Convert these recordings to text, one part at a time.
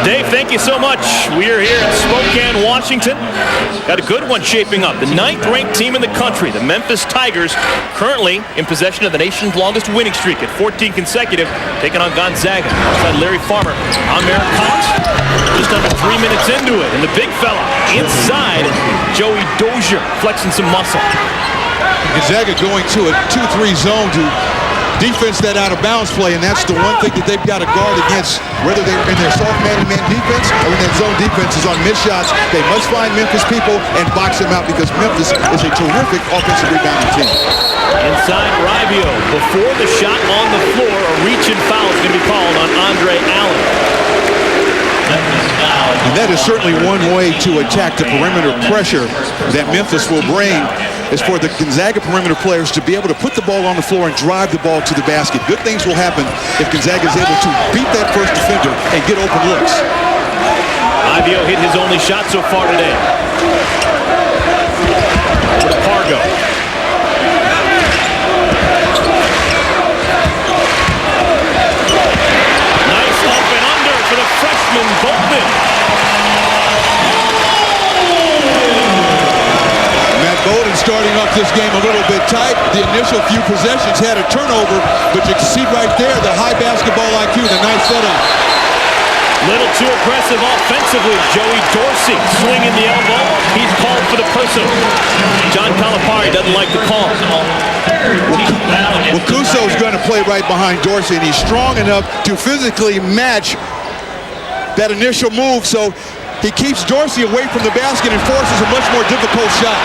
Dave, thank you so much. We are here in Spokane, Washington. Got a good one shaping up. The 9th-ranked team in the country, the Memphis Tigers, currently in possession of the nation's longest winning streak at 14 consecutive, taking on Gonzaga. Outside Larry Farmer, Americans, just under 3 minutes into it. And the big fella inside, Joey Dozier, flexing some muscle. Gonzaga going to a 2-3 zone to defense that out-of-bounds play, and that's the one thing that they've got to guard against, whether they're in their soft man-to-man defense or in their zone defense is on missed shots. They must find Memphis people and box them out because Memphis is a terrific offensive rebounding team. Inside Rivio, before the shot on the floor, a reach and foul is going to be called on Andre Allen. And that is certainly one way to attack the perimeter pressure that Memphis will bring, is for the Gonzaga perimeter players to be able to put the ball on the floor and drive the ball to the basket. Good things will happen if Gonzaga is able to beat that first defender and get open looks. Rivio hit his only shot so far today. Pargo. Nice up and under for the freshman Bolton. Bolden starting off this game a little bit tight. The initial few possessions had a turnover, but you can see right there the high basketball IQ, the nice setup. Little too aggressive offensively. Joey Dorsey swinging the elbow. He's called for the personal. John Calipari doesn't like the call. Well, Kuso's going to play right behind Dorsey, and he's strong enough to physically match that initial move, so he keeps Dorsey away from the basket and forces a much more difficult shot.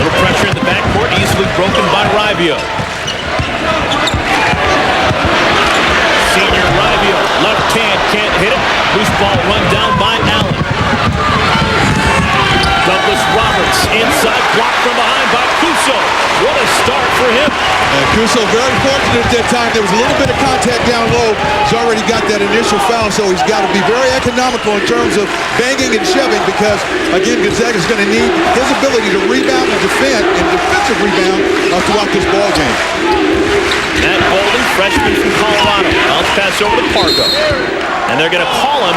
Little pressure in the backcourt, easily broken by Rivio. Senior Rivio, left hand, can't hit it. Loose ball run down by Allen. Douglas Roberts, inside, blocked from behind by Kuso. What a start for him. Kuso very fortunate at that time. There was a little bit of contact down low. He's already got that initial foul, so he's got to be very economical in terms of banging and shoving because, again, Gonzaga's going to need his ability to rebound and defend and defensive rebound throughout this ball game. Matt Bolden, freshman from Colorado. Bounce pass over to Pargo. And they're going to call him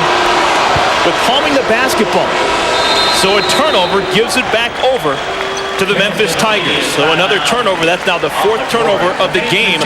with palming the basketball. So a turnover gives it back over to the Memphis Tigers. So another turnover. That's now the 4th turnover of the game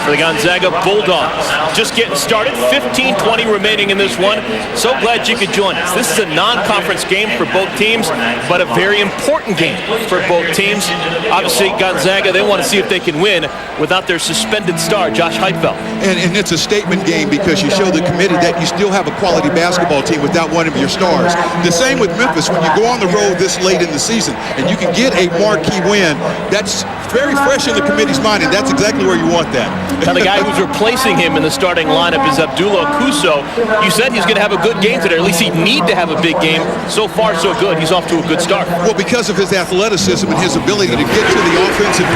for the Gonzaga Bulldogs. Just getting started. 15-20 remaining in this one. So glad you could join us. This is a non-conference game for both teams, but a very important game for both teams. Obviously, Gonzaga, they want to see if they can win without their suspended star, Josh Heidfeld. And it's a statement game because you show the committee that you still have a quality basketball team without one of your stars. The same with Memphis. When you go on the road this late in the season and you can get a marquee win, that's very fresh in the committee's mind, and that's exactly where you want that. Now the guy who's replacing him in the starting lineup is Abdullah Kuso. You said he's going to have a good game today, or at least he'd need to have a big game. So far, so good. He's off to a good start. Well, because of his athleticism and his ability to get to the offensive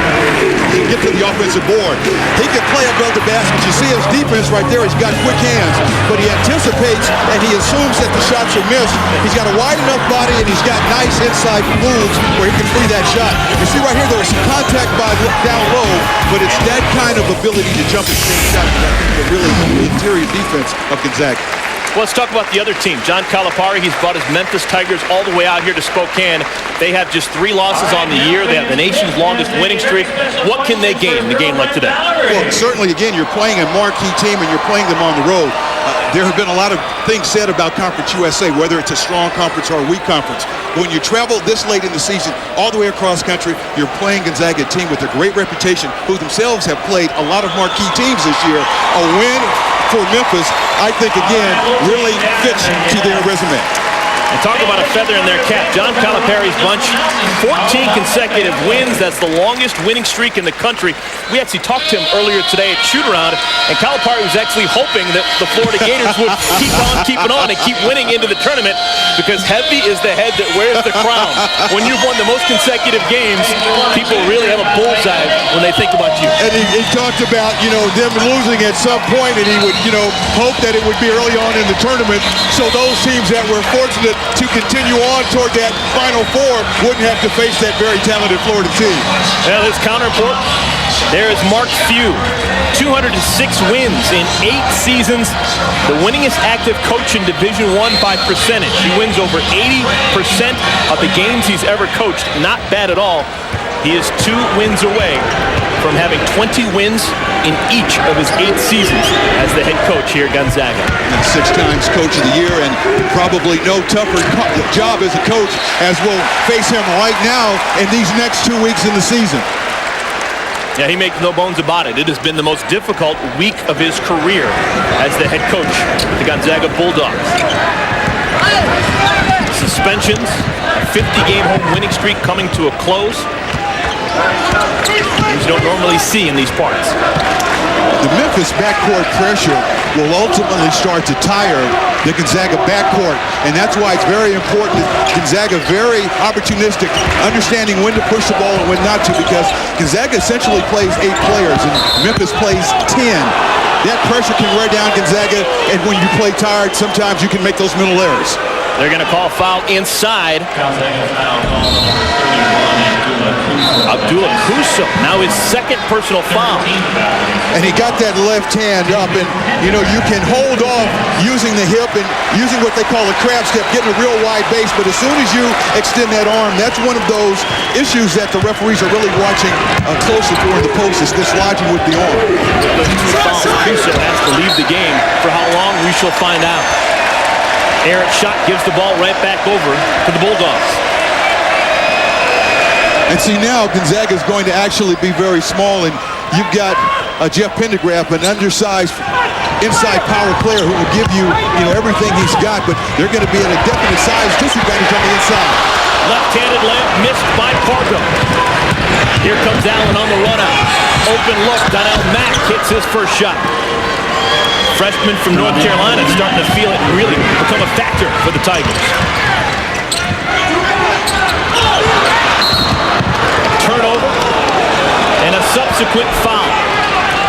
board. He can play above the basket. You see his defense right there. He's got quick hands, but he anticipates and he assumes that the shots are missed. He's got a wide enough body and he's got nice inside moves where he can free that shot. You see right here, there was some contact by down low, but it's that kind of ability to jump and change shots that I think are really the interior defense of Gonzaga. Well, let's talk about the other team. John Calipari, he's brought his Memphis Tigers all the way out here to Spokane. They have just 3 losses on the year. They have the nation's longest winning streak. What can they gain in a game like today? Well, certainly, again, you're playing a marquee team and you're playing them on the road. There have been a lot of things said about Conference USA, whether it's a strong conference or a weak conference. But when you travel this late in the season, all the way across country, you're playing Gonzaga, a team with a great reputation, who themselves have played a lot of marquee teams this year. A win for Memphis, I think, again, really fits to their resume. And talk about a feather in their cap. John Calipari's bunch, 14 consecutive wins. That's the longest winning streak in the country. We actually talked to him earlier today at shoot-around, and Calipari was actually hoping that the Florida Gators would keep on keeping on and keep winning into the tournament, because heavy is the head that wears the crown. When you've won the most consecutive games, people really have a bullseye when they think about you. And he talked about, them losing at some point, and he would, hope that it would be early on in the tournament, so those teams that were fortunate to continue on toward that Final Four wouldn't have to face that very talented Florida team. Well, his counter report, there is Mark Few. 206 wins in 8 seasons. The winningest active coach in Division I by percentage. He wins over 80% of the games he's ever coached. Not bad at all. He is 2 wins away from having 20 wins in each of his 8 seasons as the head coach here at Gonzaga. And 6 times Coach of the Year, and probably no tougher job as a coach as will face him right now in these next 2 weeks in the season. Yeah, he makes no bones about it. It has been the most difficult week of his career as the head coach of the Gonzaga Bulldogs. Suspensions, a 50-game home winning streak coming to a close. Things you don't normally see in these parts. The Memphis backcourt pressure will ultimately start to tire the Gonzaga backcourt, and that's why it's very important that Gonzaga very opportunistic, understanding when to push the ball and when not to, because Gonzaga essentially plays 8 players and Memphis plays 10. That pressure can wear down Gonzaga, and when you play tired, sometimes you can make those mental errors. They're going to call foul inside. Abdullah Kuso, now his second personal foul. And he got that left hand up, and you know, you can hold off using the hip and using what they call a crab step, getting a real wide base, but as soon as you extend that arm, that's one of those issues that the referees are really watching closely for in the post, is dislodging with the arm. Those 2 fouls, Kuso has to leave the game. For how long, we shall find out. Eric Schott gives the ball right back over to the Bulldogs. And see, now Gonzaga is going to actually be very small, and you've got Jeff Pendergraph, an undersized inside power player who will give you, everything he's got, but they're going to be at a definite size disadvantage on the inside. Left-handed layup missed by Pargo. Here comes Allen on the run out. Open look, Donnell Mack hits his first shot. Freshman from North Carolina starting to feel it and really become a factor for the Tigers. Turnover and a subsequent foul.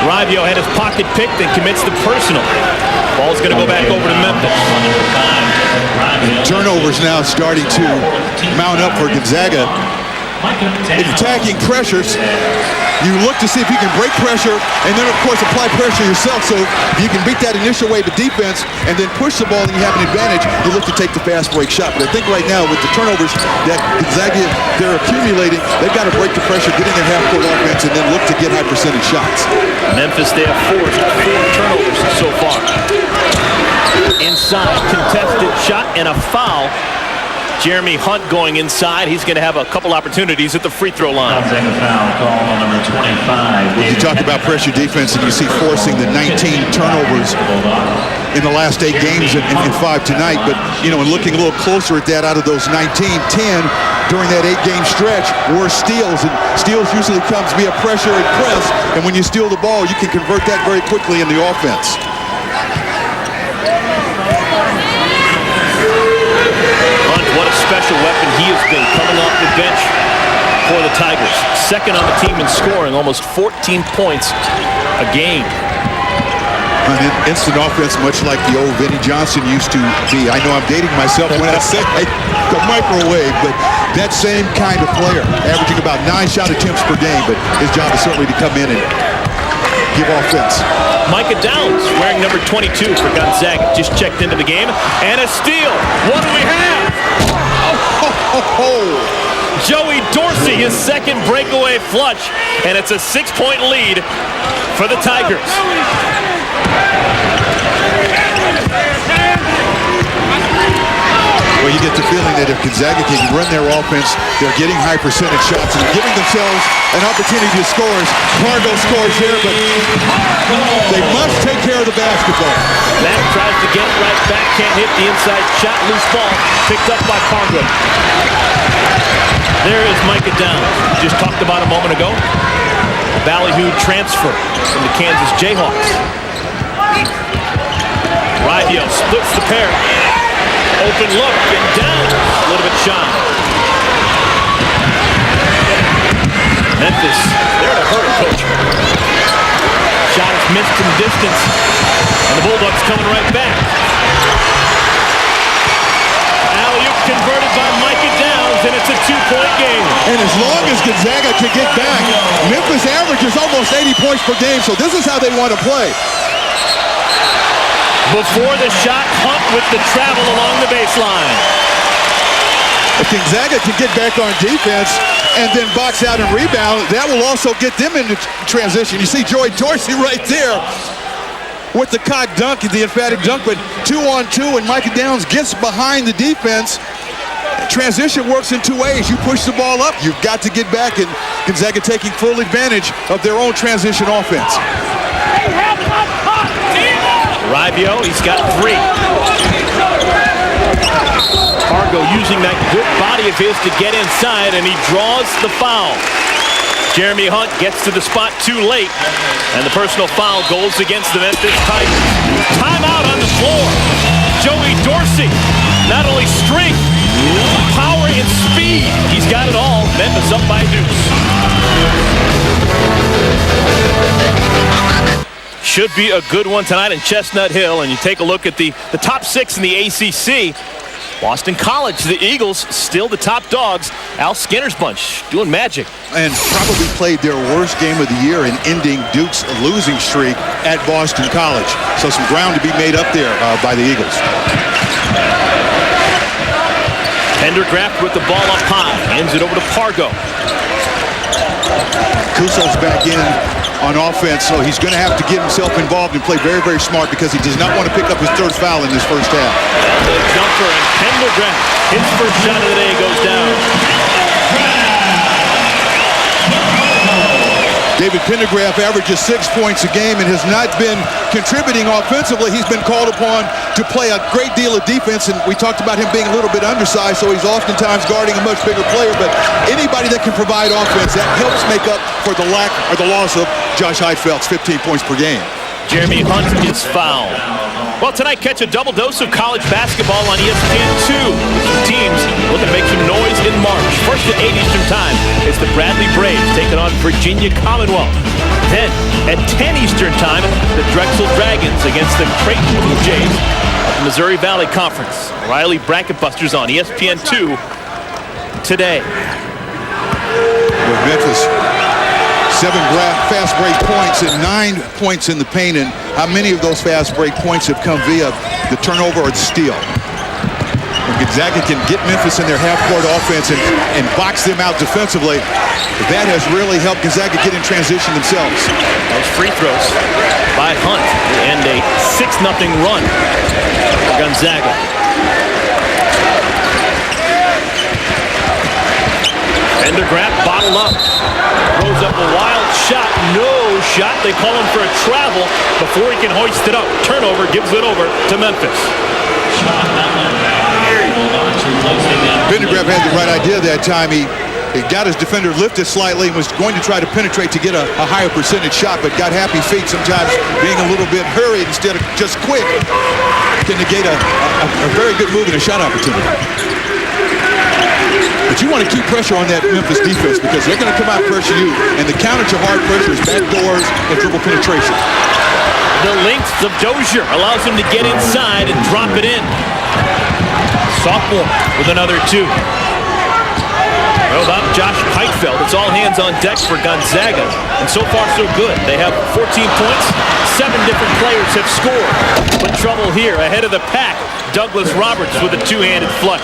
Rivio had his pocket picked and commits the personal. Ball's going to go back over to Memphis. Turnovers now starting to mount up for Gonzaga. In attacking pressures, you look to see if you can break pressure and then, of course, apply pressure yourself. So you can beat that initial wave of defense and then push the ball and you have an advantage. You look to take the fast break shot. But I think right now with the turnovers that Gonzaga, they're accumulating, they've got to break the pressure, get in their half-court offense, and then look to get high percentage shots. Memphis, they have forced 4 turnovers so far. Inside, contested shot and a foul. Jeremy Hunt going inside. He's going to have a couple opportunities at the free throw line. You talk about pressure defense, and you see forcing the 19 turnovers in the last 8 games and 5 tonight. But, and looking a little closer at that, out of those 19, 10 during that 8-game stretch were steals. And steals usually comes via pressure and press. And when you steal the ball, you can convert that very quickly in the offense. What a special weapon he has been coming off the bench for the Tigers. Second on the team in scoring, almost 14 points a game. An instant offense, much like the old Vinnie Johnson used to be. I know I'm dating myself when I say the microwave, but that same kind of player, averaging about 9 shot attempts per game, but his job is certainly to come in and give offense. Micah Downs wearing number 22 for Gonzaga. Just checked into the game. And a steal. What do we have? Joey Dorsey, his second breakaway flush. And it's a 6-point lead for the Tigers. Well, you get the feeling that if Gonzaga can run their offense, they're getting high percentage shots and giving themselves an opportunity to score. Pargo scores here, but they must take care of the basketball. Mack tries to get it right back, can't hit the inside shot, loose ball, picked up by Pargo. There is Micah Downs, just talked about a moment ago. A ballyhoo transfer from the Kansas Jayhawks. Rivio splits the pair. Open look and down. A little bit shy. Memphis, there to hurt coach. Shot is missed in distance. And the Bulldogs coming right back. Alley-oop converted by Micah Downs, and it's a 2-point game. And as long as Gonzaga can get back, Memphis averages almost 80 points per game, so this is how they want to play. Before the shot, Hunt with the travel along the baseline. If Gonzaga can get back on defense and then box out and rebound, that will also get them into transition. You see Joey Dorsey right there with the cock dunk, the emphatic dunk, but 2-on-2, and Micah Downs gets behind the defense. Transition works in two ways. You push the ball up, you've got to get back, and Gonzaga taking full advantage of their own transition offense. Rivio, he's got 3. Pargo using that good body of his to get inside, and he draws the foul. Jeremy Hunt gets to the spot too late, and the personal foul goes against the Memphis Tigers. Timeout on the floor. Joey Dorsey, not only strength, power, and speed. He's got it all. Memphis up by deuce. Should be a good one tonight in Chestnut Hill, and you take a look at the top 6 in the ACC. Boston College, the Eagles, still the top dogs. Al Skinner's bunch doing magic. And probably played their worst game of the year in ending Duke's losing streak at Boston College. So some ground to be made up there by the Eagles. Pendergraft with the ball up high. Hands it over to Pargo. Kuso's back in on offense, so he's going to have to get himself involved and play very, very smart because he does not want to pick up his 3rd foul in this first half. The jumper, and Pendergraft, his first shot of the day, goes down. David Pendergraft averages 6 points a game and has not been contributing offensively. He's been called upon to play a great deal of defense, and we talked about him being a little bit undersized, so he's oftentimes guarding a much bigger player. But anybody that can provide offense, that helps make up for the lack or the loss of Josh Heidfeld's 15 points per game. Jeremy Hunt is fouled. Well, tonight, catch a double dose of college basketball on ESPN2. Teams looking to make some noise in March. First at 8 Eastern Time, it's the Bradley Braves taking on Virginia Commonwealth. Then, at 10 Eastern Time, the Drexel Dragons against the Creighton Blue Jays of the Missouri Valley Conference. Riley Bracket Busters on ESPN2 today. With Memphis, 7 fast break points and 9 points in the paint, and how many of those fast break points have come via the turnover or the steal? When Gonzaga can get Memphis in their half-court offense and box them out defensively, that has really helped Gonzaga get in transition themselves. Those free throws by Hunt and a 6-0 run for Gonzaga. Pendergraft bottled up. Throws up a wild shot. No shot. They call him for a travel before he can hoist it up. Turnover gives it over to Memphis. Pendergraft had the right idea that time. He got his defender lifted slightly and was going to try to penetrate to get a higher percentage shot, but got happy feet. Sometimes being a little bit hurried instead of just quick can negate a very good move and a shot opportunity. But you want to keep pressure on that Memphis defense because they're going to come out and pressure you, and the counter to hard pressure is back doors and dribble penetration. The length of Dozier allows him to get inside and drop it in. Sophomore with another 2. Well, about Josh Heidfeld, it's all hands on deck for Gonzaga, and so far so good. They have 14 points, 7 different players have scored. But trouble here, ahead of the pack, Douglas Roberts with a 2-handed flush.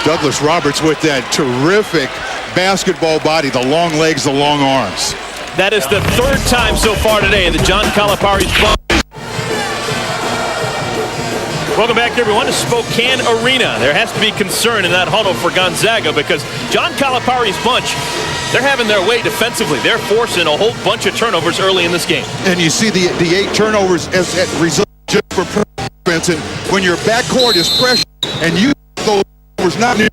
Douglas Roberts with that terrific basketball body, the long legs, the long arms. That is the 3rd time so far today that John Calipari's bunch. Welcome back, everyone, to Spokane Arena. There has to be concern in that huddle for Gonzaga because John Calipari's bunch, they're having their way defensively. They're forcing a whole bunch of turnovers early in this game. And you see the 8 turnovers as a result just for defense. And when your backcourt is pressured and you those was not near,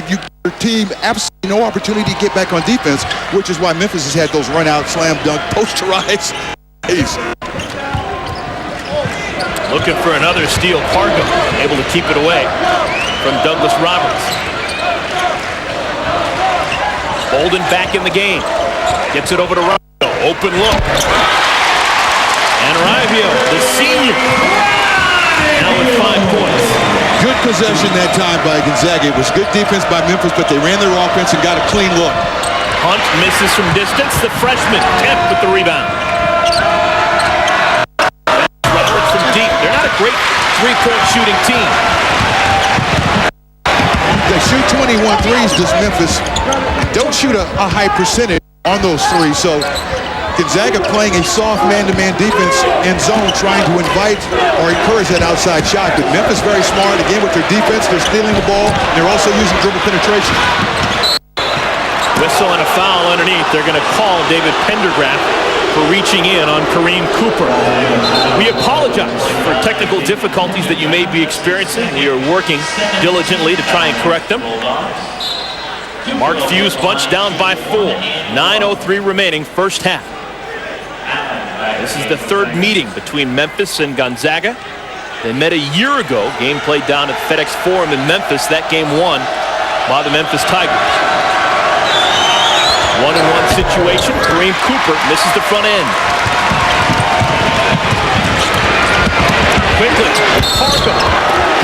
your team absolutely no opportunity to get back on defense, which is why Memphis has had those run-out, slam dunk, posterized plays. Looking for another steal. Pargo able to keep it away from Douglas Roberts. Bolden back in the game. Gets it over to Rivio. Open look. And Rivio, the senior, now with 5 points. Good possession that time by Gonzaga. It was good defense by Memphis, but they ran their offense and got a clean look. Hunt misses from distance. The freshman, Kemp with the rebound. Roberts from deep. They're not a great three-point shooting team. They shoot 21 threes, does Memphis. Don't shoot a high percentage on those threes. So Gonzaga playing a soft man-to-man defense in zone, trying to invite or encourage that outside shot. But Memphis very smart. Again, with their defense, they're stealing the ball. They're also using dribble penetration. Whistle and a foul underneath. They're going to call David Pendergraft for reaching in on Kareem Cooper. We apologize for technical difficulties that you may be experiencing. We are working diligently to try and correct them. Mark Few's bunch down by 4. 9:03 remaining, first half. This is the third meeting between Memphis and Gonzaga. They met a year ago. Game played down at FedEx Forum in Memphis. That game won by the Memphis Tigers. 1-on-1 situation. Kareem Cooper misses the front end. Quickly, Parker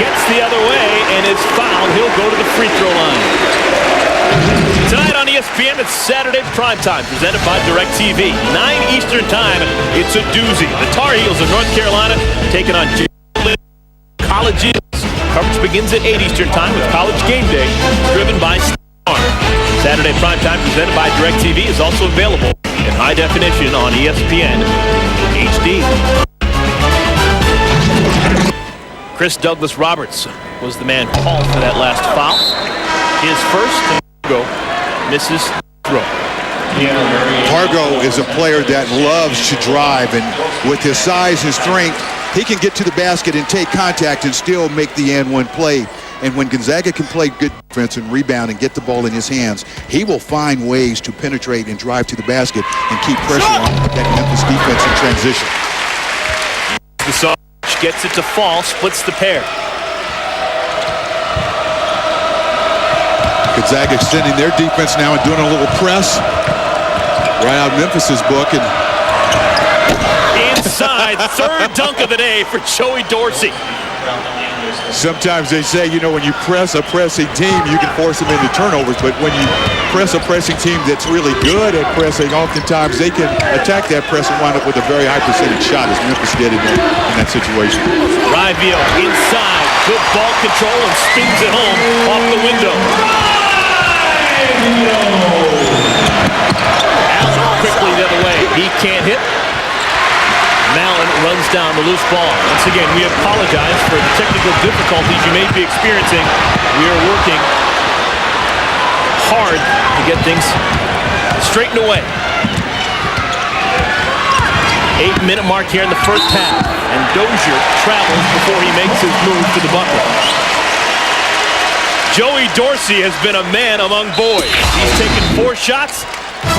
gets the other way and is fouled. He'll go to the free throw line. Tonight on ESPN, it's Saturday Primetime, presented by DirecTV. 9 Eastern Time, it's a doozy. The Tar Heels of North Carolina taking on College Eagles. Coverage begins at 8 Eastern Time with College Game Day, driven by Star. Saturday Primetime, presented by DirecTV, is also available in high definition on ESPN HD. Chris Douglas Roberts was the man called for that last foul. His first, misses throw. Pargo is a player that loves to drive, and with his size and strength, he can get to the basket and take contact and still make the and-one play. And when Gonzaga can play good defense and rebound and get the ball in his hands, he will find ways to penetrate and drive to the basket and keep pressure on that Memphis defense in transition. The Sarge gets it to fall, splits the pair. Gonzaga extending their defense now and doing a little press. Right out Memphis's book. And inside, third dunk of the day for Joey Dorsey. Sometimes they say, you know, when you press a pressing team, you can force them into turnovers. But when you press a pressing team that's really good at pressing, oftentimes they can attack that press and wind up with a very high percentage shot, as Memphis did in that situation. Rivio inside, good ball control and spins it home off the window. Allen quickly the other way. He can't hit. Mallon runs down the loose ball. Once again, we apologize for the technical difficulties you may be experiencing. We are working hard to get things straightened away. 8-minute mark here in the first half. And Dozier travels before he makes his move to the bucket. Joey Dorsey has been a man among boys. He's taken 4 shots.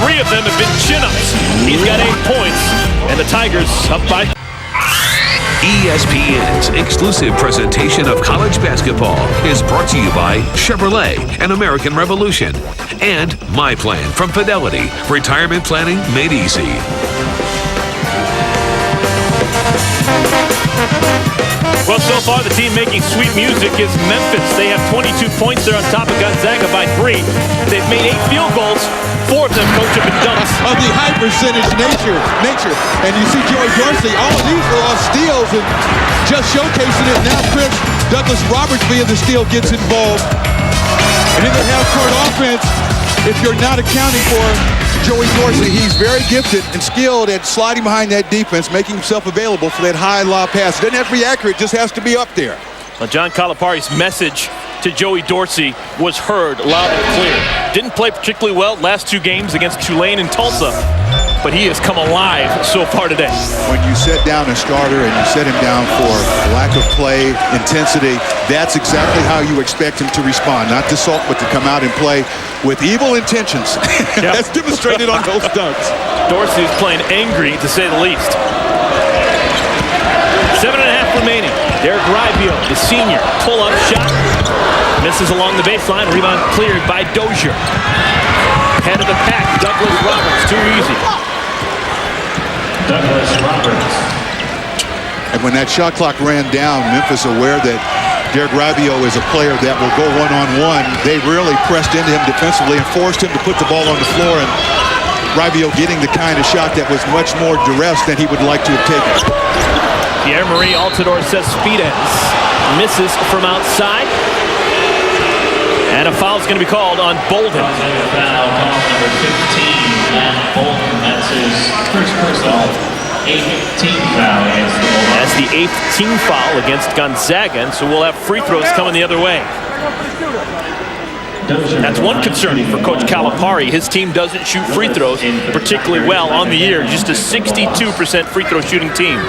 3 of them have been chin-ups. He's got 8 points, and the Tigers up by... ESPN's exclusive presentation of college basketball is brought to you by Chevrolet and American Revolution and My Plan from Fidelity. Retirement planning made easy. Well, so far the team making sweet music is Memphis. They have 22 points. They're on top of Gonzaga by 3. They've made 8 field goals. 4 of them, coach, have been dunks. Of the high percentage nature. And you see Joey Dorsey, all of these are off steals and just showcasing it. Now Chris Douglas Roberts via the steal gets involved. And in the half-court offense, if you're not accounting for Joey Dorsey, he's very gifted and skilled at sliding behind that defense, making himself available for that high lob pass. Doesn't have to be accurate, just has to be up there. Well, John Calipari's message to Joey Dorsey was heard loud and clear. Didn't play particularly well last 2 games against Tulane and Tulsa, but he has come alive so far today. When you set down a starter and you set him down for lack of play, intensity, that's exactly how you expect him to respond. Not to sulk, but to come out and play with evil intentions. Yep. That's demonstrated on those dunks. Dorsey is playing angry, to say the least. 7.5 remaining. Derek Rivio, the senior, pull-up shot. Misses along the baseline. Rebound cleared by Dozier. Head of the pack, Douglas Roberts. Too easy. Douglas Roberts. And when that shot clock ran down, Memphis aware that Derek Ravio is a player that will go one-on-one. They really pressed into him defensively and forced him to put the ball on the floor, and Ravio getting the kind of shot that was much more duress than he would like to have taken. Pierre-Marie Altidore Cespedes misses from outside. And a foul is going to be called on Bolden. Foul, number 15, Matt Bolden. That's his first personal 8th team foul against the Bulldogs. That's the 8th team foul against Gonzaga, and so we'll have free throws coming the other way. That's one concern for Coach Calipari. His team doesn't shoot free throws particularly well on the year. Just a 62% free throw shooting team.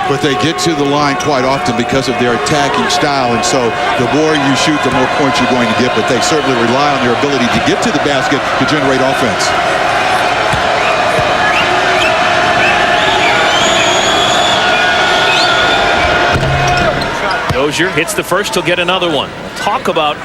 But they get to the line quite often because of their attacking style, and so the more you shoot, the more points you're going to get, but they certainly rely on their ability to get to the basket to generate offense. Dozier hits the first, he'll get another one. Talk about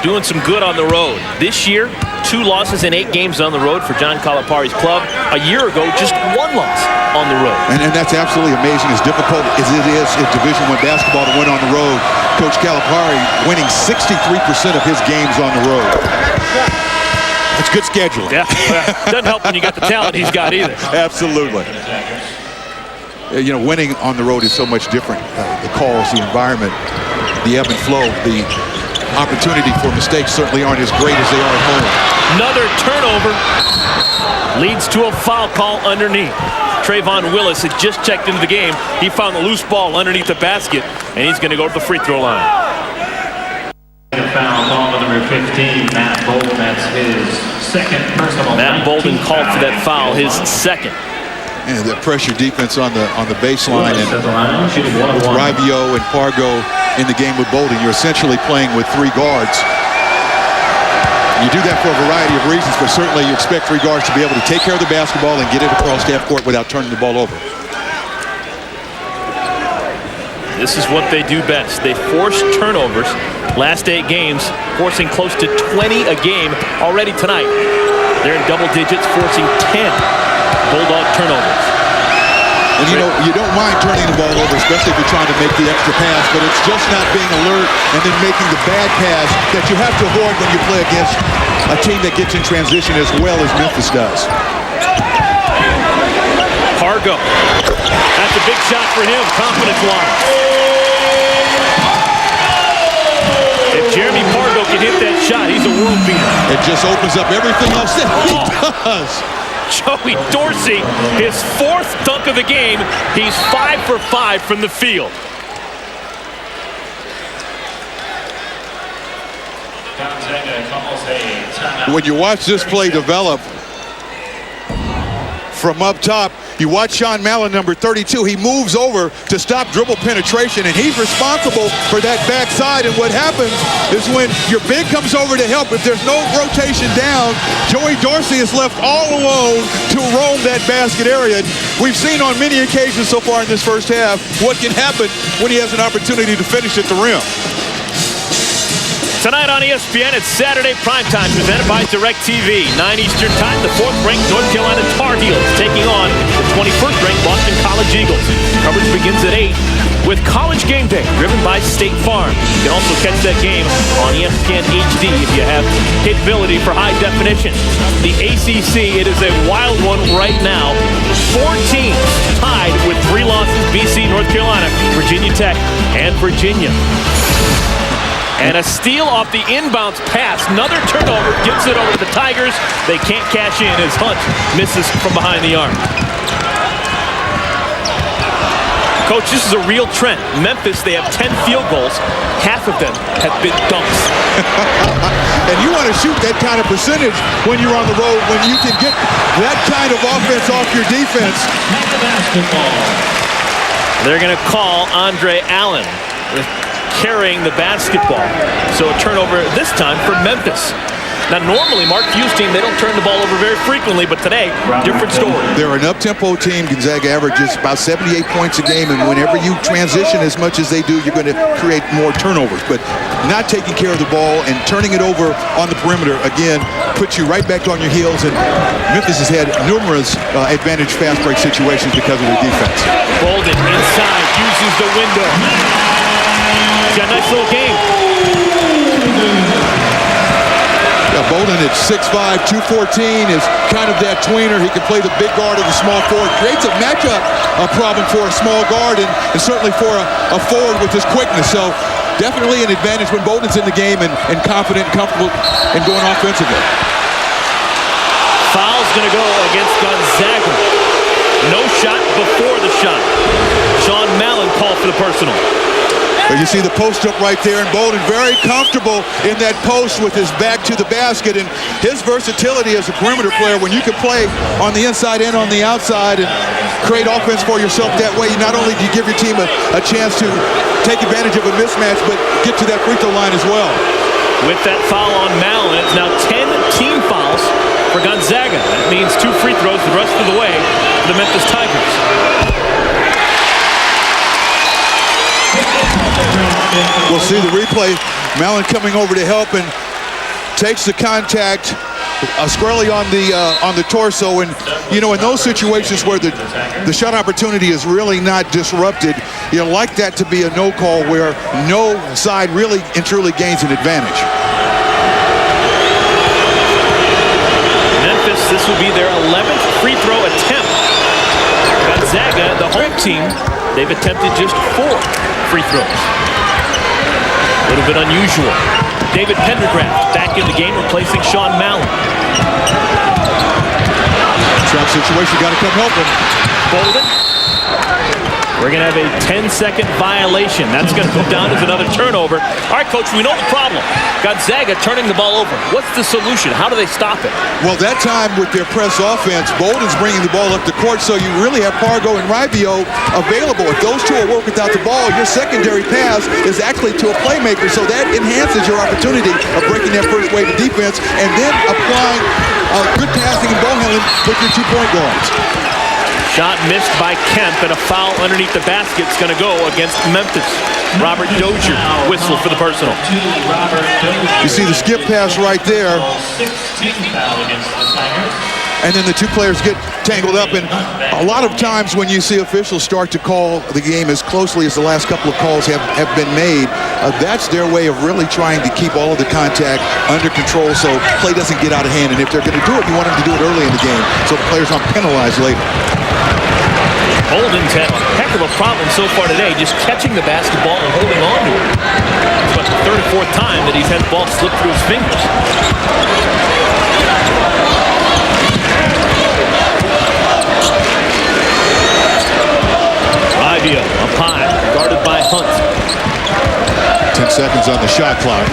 doing some good on the road. This year, 2 losses in 8 games on the road for John Calipari's club. A year ago, just 1 loss on the road. And that's absolutely amazing. As difficult as it is in Division I basketball to win on the road, Coach Calipari winning 63% of his games on the road. That's good scheduling. Yeah, doesn't help when you got the talent he's got either. Absolutely. You know, winning on the road is so much different. The calls, the environment, the ebb and flow, the opportunity for mistakes certainly aren't as great as they are at home. Another turnover leads to a foul call underneath. Trayvon Willis had just checked into the game. He found the loose ball underneath the basket, and he's going to go to the free throw line. Foul call number 15, Matt Bolden. That's his second personal. Matt Bolden called for that foul, his second. And the pressure defense on the baseline, and with Ravio and Pargo in the game with Bolden, you're essentially playing with 3 guards. You do that for a variety of reasons, but certainly you expect 3 guards to be able to take care of the basketball and get it across half court without turning the ball over. This is what they do best. They force turnovers. Last 8 games, forcing close to 20 a game already tonight. They're in double digits, forcing 10 Bulldog turnovers. And you know, you don't mind turning the ball over, especially if you're trying to make the extra pass, but it's just not being alert and then making the bad pass that you have to avoid when you play against a team that gets in transition as well as Memphis does. Pargo. That's a big shot for him, confidence-wise. If Jeremy Pargo can hit that shot, he's a world beater. It just opens up everything else that he does. Joey Dorsey, his 4th dunk of the game. He's 5 for 5 from the field. When you watch this play develop from up top, you watch Sean Mallon, number 32. He moves over to stop dribble penetration, and he's responsible for that backside. And what happens is when your big comes over to help, if there's no rotation down, Joey Dorsey is left all alone to roam that basket area. And we've seen on many occasions so far in this first half what can happen when he has an opportunity to finish at the rim. Tonight on ESPN, it's Saturday primetime presented by DirecTV. 9 Eastern time, the 4th-ranked North Carolina Tar Heels taking on the 21st-ranked Boston College Eagles. Coverage begins at 8 with College Game Day, driven by State Farm. You can also catch that game on ESPN HD if you have capability for high definition. The ACC, it is a wild one right now. 4 teams tied with 3 losses, BC, North Carolina, Virginia Tech, and Virginia. And a steal off the inbounds pass. Another turnover gives it over to the Tigers. They can't cash in as Hunt misses from behind the arc. Coach, this is a real trend. Memphis, they have 10 field goals. Half of them have been dunks. And you want to shoot that kind of percentage when you're on the road, when you can get that kind of offense off your defense. They're going to call Andre Allen carrying the basketball. So a turnover this time for Memphis. Now, normally, Mark Few's team, they don't turn the ball over very frequently, but today, different story. They're an up-tempo team. Gonzaga averages about 78 points a game, and whenever you transition as much as they do, you're going to create more turnovers. But not taking care of the ball and turning it over on the perimeter, again, puts you right back on your heels, and Memphis has had numerous advantage fast break situations because of their defense. Bolden inside, uses the window. He's got a nice little game. Yeah, Bolden at 6'5", 214 is kind of that tweener. He can play the big guard or the small forward. Creates a matchup problem for a small guard and certainly for a forward with his quickness. So definitely an advantage when Bolden's in the game and confident and comfortable in going offensively. Foul's going to go against Gonzaga. No shot before the shot. Sean Mallon called for the personal. But you see the post up right there, and Bolden very comfortable in that post with his back to the basket, and his versatility as a perimeter player, when you can play on the inside and on the outside and create offense for yourself that way, not only do you give your team a chance to take advantage of a mismatch, but get to that free throw line as well. With that foul on Mallon, it's now 10 team fouls for Gonzaga. That means 2 free throws the rest of the way for the Memphis Tigers. We'll see the replay. Mallon coming over to help and takes the contact squarely on the torso. And you know, in those situations where the shot opportunity is really not disrupted, you like that to be a no call where no side really and truly gains an advantage. Memphis, this will be their 11th free throw attempt. Gonzaga, the home team, they've attempted just 4 free throws. A little bit unusual. David Pendergraft back in the game, replacing Sean Mallon. Trap situation, got to come help him. Bolden. We're going to have a 10-second violation. That's going to go down as another turnover. All right, Coach, we know the problem. Gonzaga turning the ball over. What's the solution? How do they stop it? Well, that time with their press offense, Bolden's bringing the ball up the court, so you really have Pargo and Ribio available. If those two are working without the ball, your secondary pass is actually to a playmaker, so that enhances your opportunity of breaking that first wave of defense and then applying good passing and ball handling with your 2-point guards. Shot missed by Kemp, and a foul underneath the basket is going to go against Memphis. Robert Dozier whistle for the personal. You see the skip pass right there. And then the two players get tangled up. And a lot of times when you see officials start to call the game as closely as the last couple of calls have been made, that's their way of really trying to keep all of the contact under control so play doesn't get out of hand. And if they're going to do it, you want them to do it early in the game so the players aren't penalized later. Bolden's had a heck of a problem so far today, just catching the basketball and holding on to it. It's about the 3rd or 4th time that he's had the ball slip through his fingers. Ribio up high, guarded by Hunt. 10 seconds on the shot clock.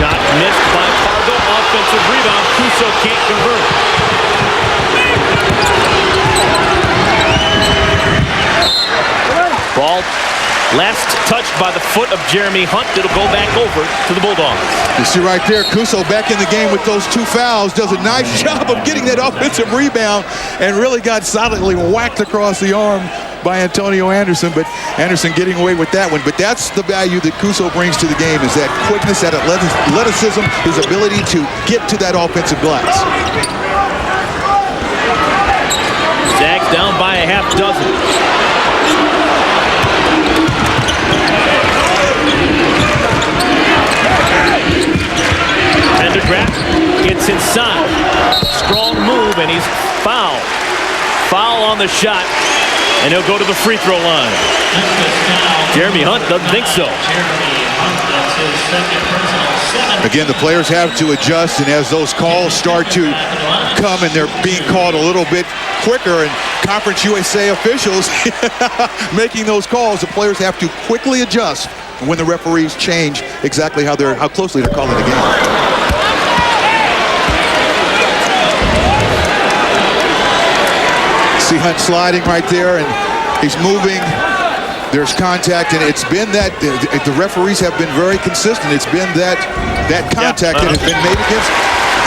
Shot missed by Pargo. Offensive rebound. Kuso can't convert. Ball last touched by the foot of Jeremy Hunt. It'll go back over to the Bulldogs. You see right there, Kuso back in the game with those 2 fouls. Does a nice job of getting that offensive rebound and really got solidly whacked across the arm by Antonio Anderson, but Anderson getting away with that one. But that's the value that Kuso brings to the game, is that quickness, that athleticism, his ability to get to that offensive glass. Zags down by a half dozen. Pendergraft gets inside. Strong move, and he's fouled. Foul on the shot, and he'll go to the free throw line. Jeremy Hunt doesn't think so. Again, the players have to adjust, and as those calls start to come and they're being called a little bit quicker, and Conference USA officials making those calls, the players have to quickly adjust when the referees change exactly how closely they're calling the game. See Hunt sliding right there, and he's moving. There's contact, and it's been that the referees have been very consistent. It's been that contact that has been made against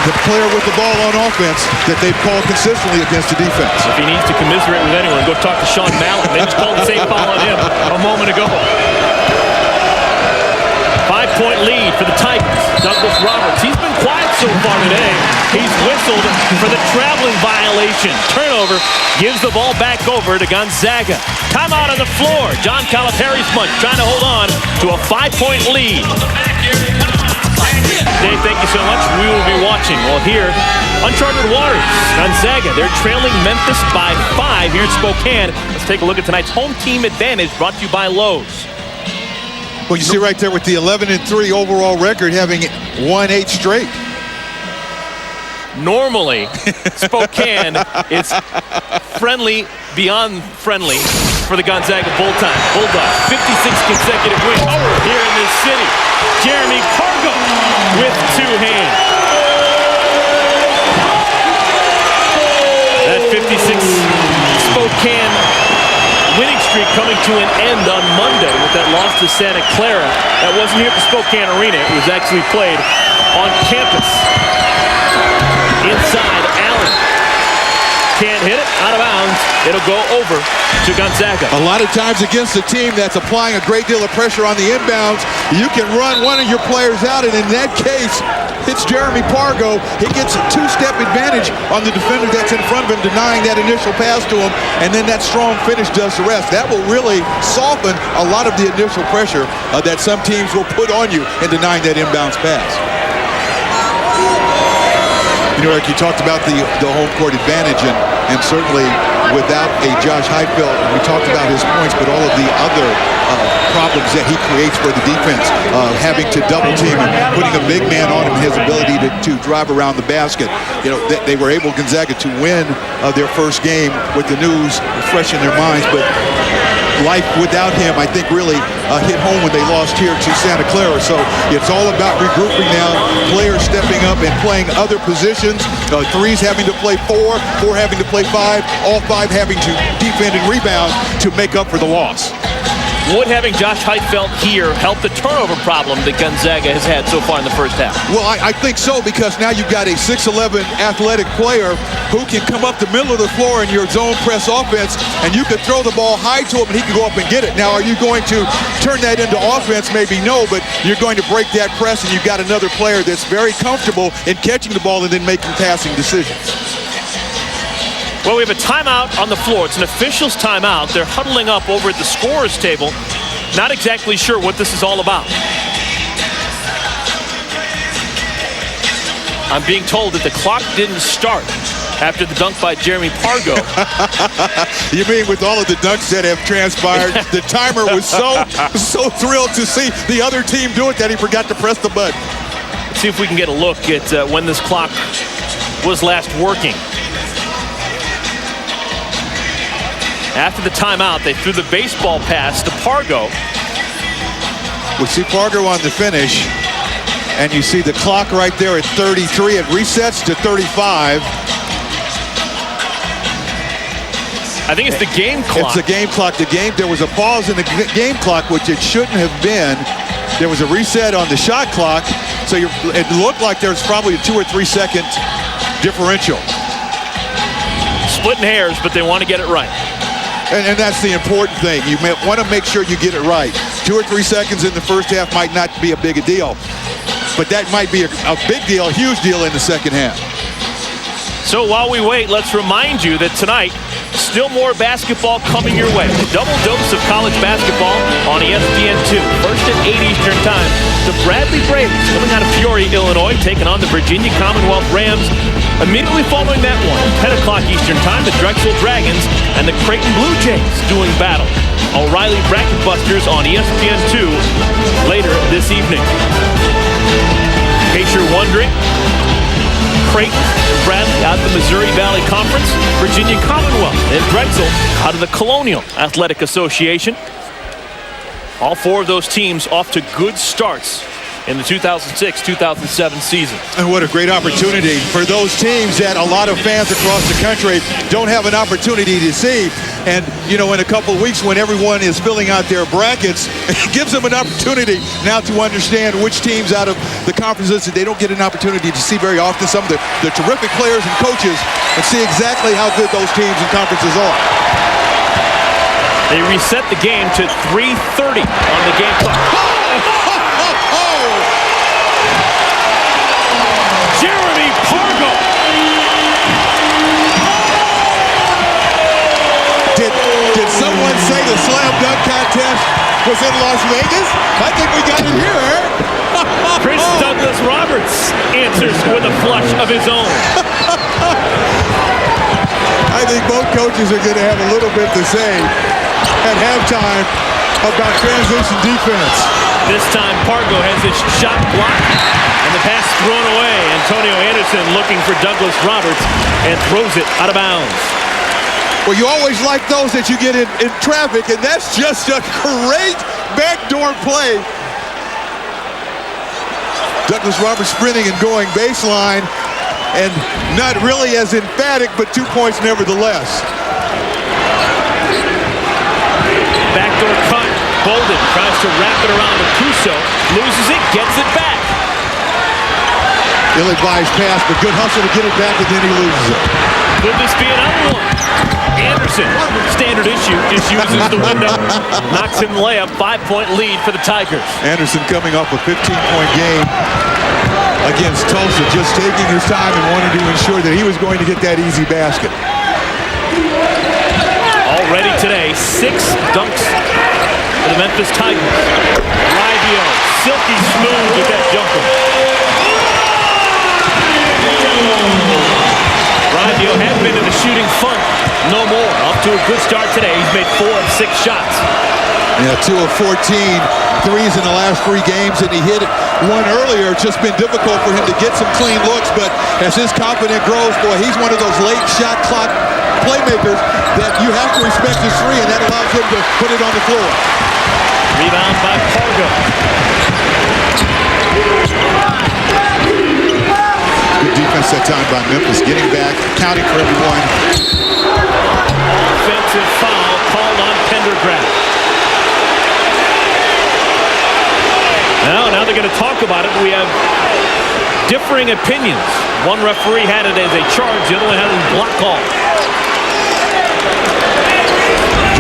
the player with the ball on offense that they've called consistently against the defense. If he needs to commiserate with anyone, go talk to Sean Mallon. They just called the same foul on him a moment ago. 5-point lead for the Tigers. Douglas Roberts, he's been quiet so far today. He's whistled for the traveling violation. Turnover gives the ball back over to Gonzaga. Timeout on the floor. John Calipari's bunch trying to hold on to a 5-point lead. Dave, thank you so much. We will be watching. Well, here, uncharted waters. Gonzaga, they're trailing Memphis by 5 here in Spokane. Let's take a look at tonight's home team advantage brought to you by Lowe's. Well, you see right there with the 11-3 overall record, having won 8 straight. Normally, Spokane is friendly beyond friendly for the Gonzaga Bulldogs. 56 consecutive wins here in this city. Jeremy Pargo with 2 hands. That 56 Spokane winning streak coming to an end on Monday with that loss to Santa Clara. That wasn't here at the Spokane Arena. It was actually played on campus. Inside, Allen. Can't hit it, out of bounds. It'll go over to Gonzaga. A lot of times against a team that's applying a great deal of pressure on the inbounds, you can run one of your players out, and in that case, it's Jeremy Pargo. He gets a 2-step advantage on the defender that's in front of him, denying that initial pass to him, and then that strong finish does the rest. That will really soften a lot of the initial pressure that some teams will put on you in denying that inbounds pass. You know, Eric, you talked about the home court advantage, and certainly without a Josh Heupel, we talked about his points, but all of the other problems that he creates for the defense, having to double team him, putting a big man on him, his ability to drive around the basket. You know, they were able, Gonzaga, to win their first game with the news fresh in their minds, but life without him, I think, really hit home when they lost here to Santa Clara. So it's all about regrouping now, players stepping up and playing other positions, 3s having to play 4, 4 having to play 5, all 5 having to defend and rebound to make up for the loss. Would having Josh Heupel here help the turnover problem that Gonzaga has had so far in the first half? Well, I think so, because now you've got a 6'11" athletic player who can come up the middle of the floor in your zone press offense, and you could throw the ball high to him and he can go up and get it. Now, are you going to turn that into offense? Maybe no, but you're going to break that press, and you've got another player that's very comfortable in catching the ball and then making passing decisions. Well, we have a timeout on the floor. It's an official's timeout. They're huddling up over at the scorer's table. Not exactly sure what this is all about. I'm being told that the clock didn't start after the dunk by Jeremy Pargo. You mean with all of the dunks that have transpired, the timer was so thrilled to see the other team do it that he forgot to press the button. Let's see if we can get a look at when this clock was last working. After the timeout, they threw the baseball pass to Pargo. We see Pargo on the finish, and you see the clock right there at 33. It resets to 35. I think it's the game clock. It's the game clock. There was a pause in the game clock, which it shouldn't have been. There was a reset on the shot clock, so it looked like there's probably a 2 or 3 second differential. Splitting hairs, but they want to get it right. And that's the important thing. You want to make sure you get it right. 2 or 3 seconds in the first half might not be a big a deal, but that might be a big deal, a huge deal in the second half. So while we wait, let's remind you that tonight, still more basketball coming your way. A double dose of college basketball on ESPN2. First at 8 Eastern Time, the Bradley Braves coming out of Peoria, Illinois, taking on the Virginia Commonwealth Rams. Immediately following that one, 10 o'clock Eastern Time, the Drexel Dragons and the Creighton Blue Jays doing battle. O'Reilly Bracket Busters on ESPN2 later this evening. In case you're wondering, Creighton and Bradley out of the Missouri Valley Conference, Virginia Commonwealth and Drexel out of the Colonial Athletic Association. All 4 of those teams off to good starts in the 2006-2007 season. And what a great opportunity for those teams that a lot of fans across the country don't have an opportunity to see. And, you know, in a couple of weeks when everyone is filling out their brackets, it gives them an opportunity now to understand which teams out of the conferences that they don't get an opportunity to see very often, some of the terrific players and coaches, and see exactly how good those teams and conferences are. They reset the game to 3:30 on the game clock. Jeremy Pargo. Did someone say slam dunk contest was in Las Vegas. I think we got it here. Chris Douglas Roberts answers with a flush of his own. I think both coaches are going to have a little bit to say at halftime about transition defense. This time Pargo has his shot blocked and the pass thrown away. Antonio Anderson looking for Douglas Roberts and throws it out of bounds. Well, you always like those that you get in traffic, and that's just a great backdoor play. Douglas Roberts sprinting and going baseline, and not really as emphatic, but 2 points nevertheless. Backdoor cut. Bolden tries to wrap it around to Kuso. Loses it, gets it back. Ill-advised pass, but good hustle to get it back, and then he loses it. Could this be another one? Anderson, standard issue, just uses the window. Knocks in the layup, 5-point lead for the Tigers. Anderson coming off a 15-point game against Tulsa, just taking his time and wanting to ensure that he was going to get that easy basket. Already today, 6 dunks for the Memphis Tigers. Rivio, silky smooth with that jumper. Rivio had been in the shooting funk. No more. Up to a good start today. He's made 4 of 6 shots. Yeah, 2 of 14 threes in the last 3 games, and he hit one earlier. It's just been difficult for him to get some clean looks, but as his confidence grows, boy, he's one of those late shot clock playmakers that you have to respect his 3, and that allows him to put it on the floor. Rebound by Pargo. Good defense that time by Memphis, getting back, counting for everyone. Offensive foul called on Pendergraft. Now they're going to talk about it. We have differing opinions. One referee had it as a charge, the other one had it as a block call.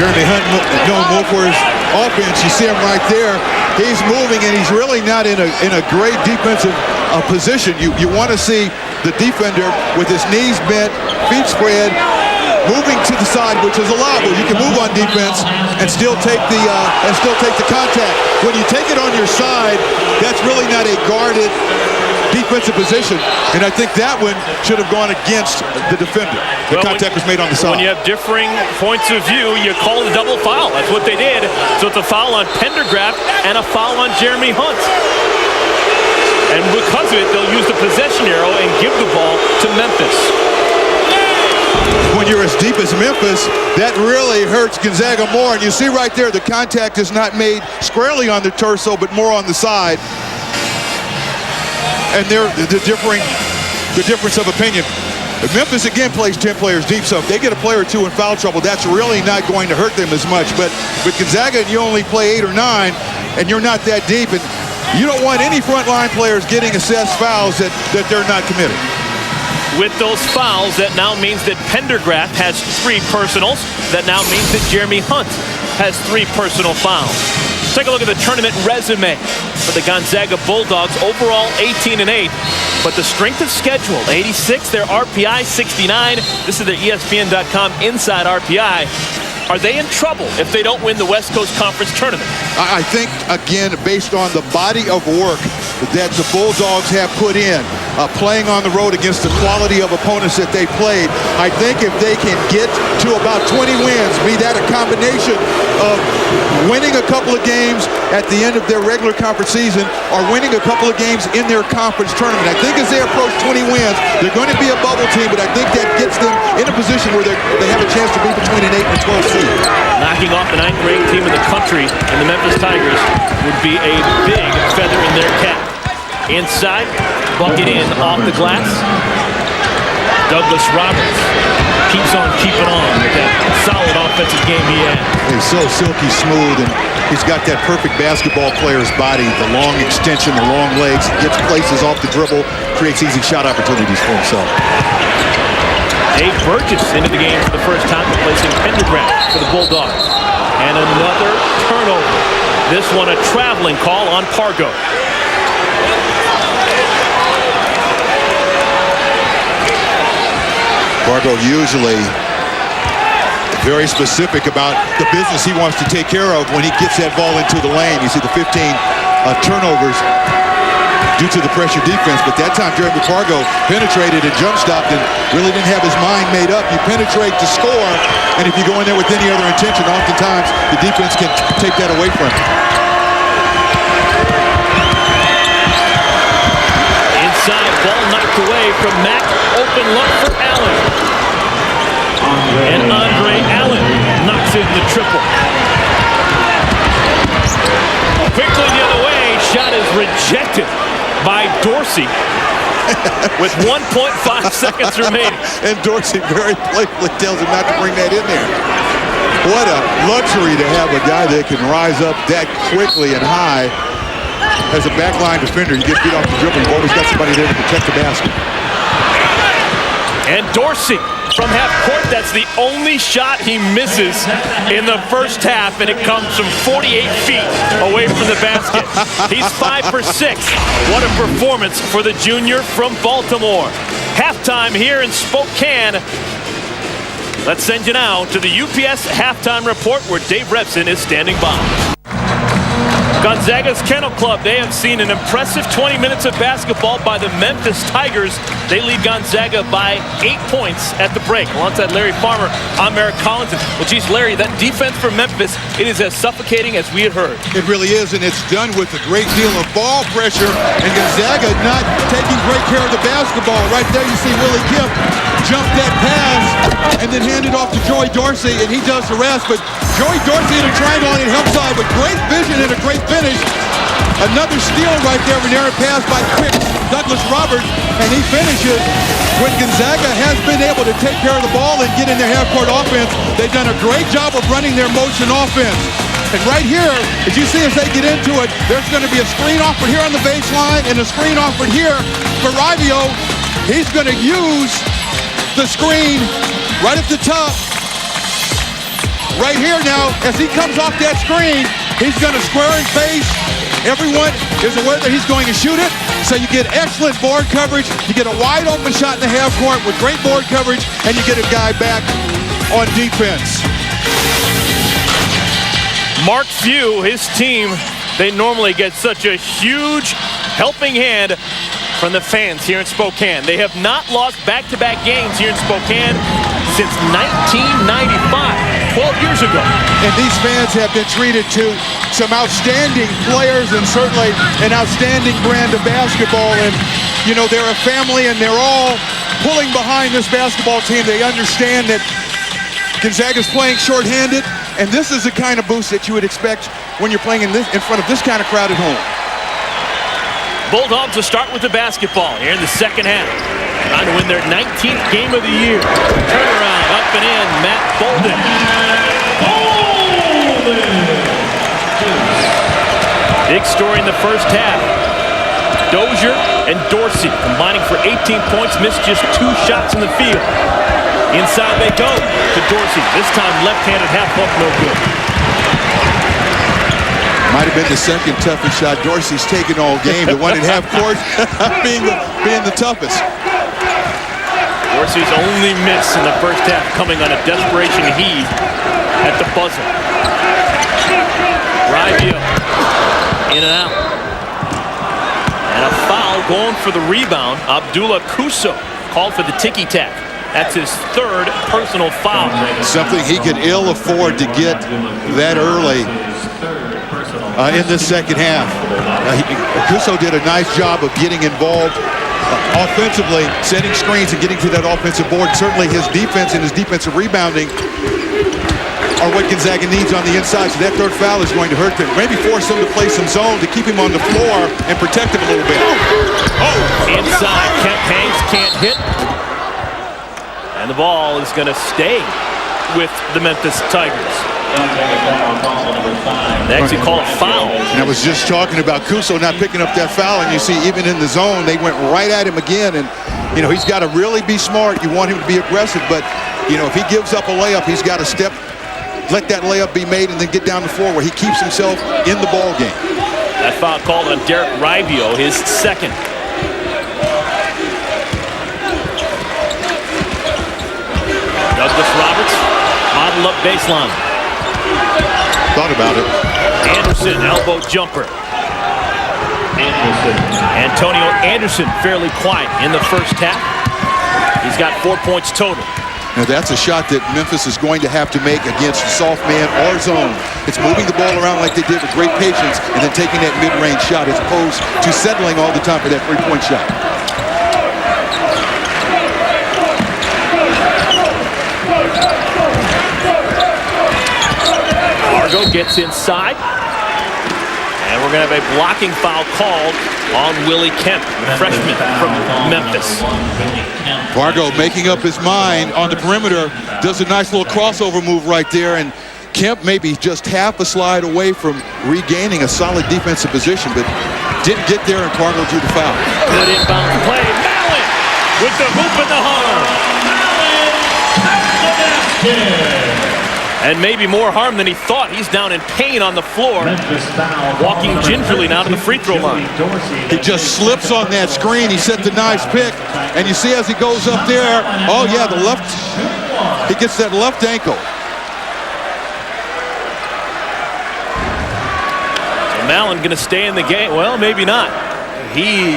Jeremy Hunt going more for his offense. You see him right there. He's moving, and he's really not in a great defensive position. You want to see the defender with his knees bent, feet spread, moving to the side, which is allowable. You can move on defense and still take the contact. When you take it on your side, that's really not a guarded defensive position, and I think that one should have gone against the defender. The contact was made on the side. When you have differing points of view, you call a double foul. That's what they did. So it's a foul on Pendergraft and a foul on Jeremy Hunt. And because of it, they'll use the possession arrow and give the ball to Memphis. When you're as deep as Memphis, that really hurts Gonzaga more. And you see right there, the contact is not made squarely on the torso, but more on the side. And they're the difference of opinion. If Memphis again plays 10 players deep, so if they get a player or 2 in foul trouble, that's really not going to hurt them as much. But with Gonzaga, you only play 8 or 9, and you're not that deep, and you don't want any frontline players getting assessed fouls that they're not committing. With those fouls, that now means that Pendergraft has 3 personals. That now means that Jeremy Hunt has 3 personal fouls. Take a look at the tournament resume for the Gonzaga Bulldogs. Overall, 18-8. But the strength of schedule, 86. Their RPI, 69. This is their ESPN.com inside RPI. Are they in trouble if they don't win the West Coast Conference tournament? I think, again, based on the body of work that the Bulldogs have put in, playing on the road against the quality of opponents that they played, I think if they can get to about 20 wins, be that a combination of winning a couple of games at the end of their regular conference season or winning a couple of games in their conference tournament. I think as they approach 20 wins, they're going to be a bubble team, but I think that gets them in a position where they have a chance to be between an 8 and 12 seed. Knocking off the 9th-ranked team in the country and the Memphis Tigers would be a big feather in their cap. Inside, bucket in off the glass. Douglas Roberts keeps on keeping on with that solid offensive game he had. He's so silky smooth, and he's got that perfect basketball player's body, the long extension, the long legs. He gets places off the dribble, creates easy shot opportunities for himself. Dave Burgess into the game for the first time, replacing Pendergraft for the Bulldogs. And another turnover. This one a traveling call on Pargo. Pargo usually very specific about the business he wants to take care of when he gets that ball into the lane. You see the 15 turnovers due to the pressure defense, but that time Jeremy Pargo penetrated and jump stopped and really didn't have his mind made up. You penetrate to score, and if you go in there with any other intention, oftentimes the defense can take that away from you. Inside, ball knocked away from Mack. Open look for Allen. And Andre Allen knocks in the triple. Quickly the other way, shot is rejected by Dorsey with 1.5 seconds remaining. And Dorsey very playfully tells him not to bring that in there. What a luxury to have a guy that can rise up that quickly and high. As a backline defender, you get beat off the dribble. You've always got somebody there to protect the basket. And Dorsey from half court, that's the only shot he misses in the first half, and it comes from 48 feet away from the basket. He's 5 for 6. What a performance for the junior from Baltimore. Halftime here in Spokane. Let's send you now to the UPS halftime report where Dave Repson is standing by. Gonzaga's Kennel Club, they have seen an impressive 20 minutes of basketball by the Memphis Tigers. They lead Gonzaga by 8 points at the break. Alongside Larry Farmer, I'm Eric Collins. Well, geez, Larry, that defense for Memphis, it is as suffocating as we had heard. It really is, and it's done with a great deal of ball pressure, and Gonzaga not taking great care of the basketball. Right there you see Willie Gift jump that pass and then hand it off to Joey Dorsey, and he does the rest. But Joey Dorsey in a triangle on the help side with great vision and a great finish. Another steal right there, an errant pass by quick Douglas Roberts, and he finishes. When Gonzaga has been able to take care of the ball and get in their half-court offense, they've done a great job of running their motion offense. And right here, as you see as they get into it, there's going to be a screen offered here on the baseline and a screen offered here for Raivio. He's going to use the screen right at the top. Right here now, as he comes off that screen, he's going to square his face. Everyone is aware that he's going to shoot it. So you get excellent board coverage. You get a wide open shot in the half court with great board coverage, and you get a guy back on defense. Mark Few, his team, they normally get such a huge helping hand from the fans here in Spokane. They have not lost back-to-back games here in Spokane since 1995, 12 years ago. And these fans have been treated to some outstanding players and certainly an outstanding brand of basketball. And, you know, they're a family and they're all pulling behind this basketball team. They understand that Gonzaga's playing shorthanded, and this is the kind of boost that you would expect when you're playing in front of this kind of crowd at home. Bulldogs will start with the basketball here in the second half. Trying to win their 19th game of the year. Turnaround, up and in, Matt Bolden. Big story in the first half. Dozier and Dorsey combining for 18 points, missed just 2 shots in the field. Inside they go to Dorsey. This time left-handed half hook, no good. Might have been the second toughest shot Dorsey's taken all game. The one at half court being the toughest. Dorsey's only miss in the first half coming on a desperation heave at the buzzer. Raivio in and out. And a foul going for the rebound. Abdullah Kuso called for the ticky-tack. That's his 3rd personal foul. Something he could ill afford to get that early in the second half. Kuso did a nice job of getting involved offensively, setting screens and getting to that offensive board. Certainly his defense and his defensive rebounding are what Gonzaga needs on the inside. So that 3rd foul is going to hurt them. Maybe force him to play some zone to keep him on the floor and protect him a little bit. Inside, Kemp Hanks can't hit. And the ball is going to stay with the Memphis Tigers. They actually call it foul. And I was just talking about Kuso not picking up that foul, and you see even in the zone, they went right at him again. And, you know, he's got to really be smart. You want him to be aggressive, but, you know, if he gives up a layup, he's got to let that layup be made and then get down the floor where he keeps himself in the ball game. That foul called on Derek Raivio, his 2nd. Douglas Roberts, Dribble up baseline. Thought about it. Anderson, elbow jumper. Antonio Anderson fairly quiet in the first half. He's got 4 points total. Now that's a shot that Memphis is going to have to make against soft man or zone. It's moving the ball around like they did with great patience and then taking that mid-range shot as opposed to settling all the time for that three-point shot. Fargo gets inside. And we're going to have a blocking foul called on Willie Kemp, the freshman from Memphis. Fargo making up his mind on the perimeter, does a nice little crossover move right there, and Kemp maybe just half a slide away from regaining a solid defensive position, but didn't get there, and Fargo drew the foul. Good inbound play. Mallon with the hoop in the harm. And maybe more harm than he thought. He's down in pain on the floor, walking gingerly now to the free throw line. He just slips on that screen. He set the nice pick, and you see as he goes up there, oh yeah, the left, he gets that left ankle. So Mallon going to stay in the game. Well, maybe not. He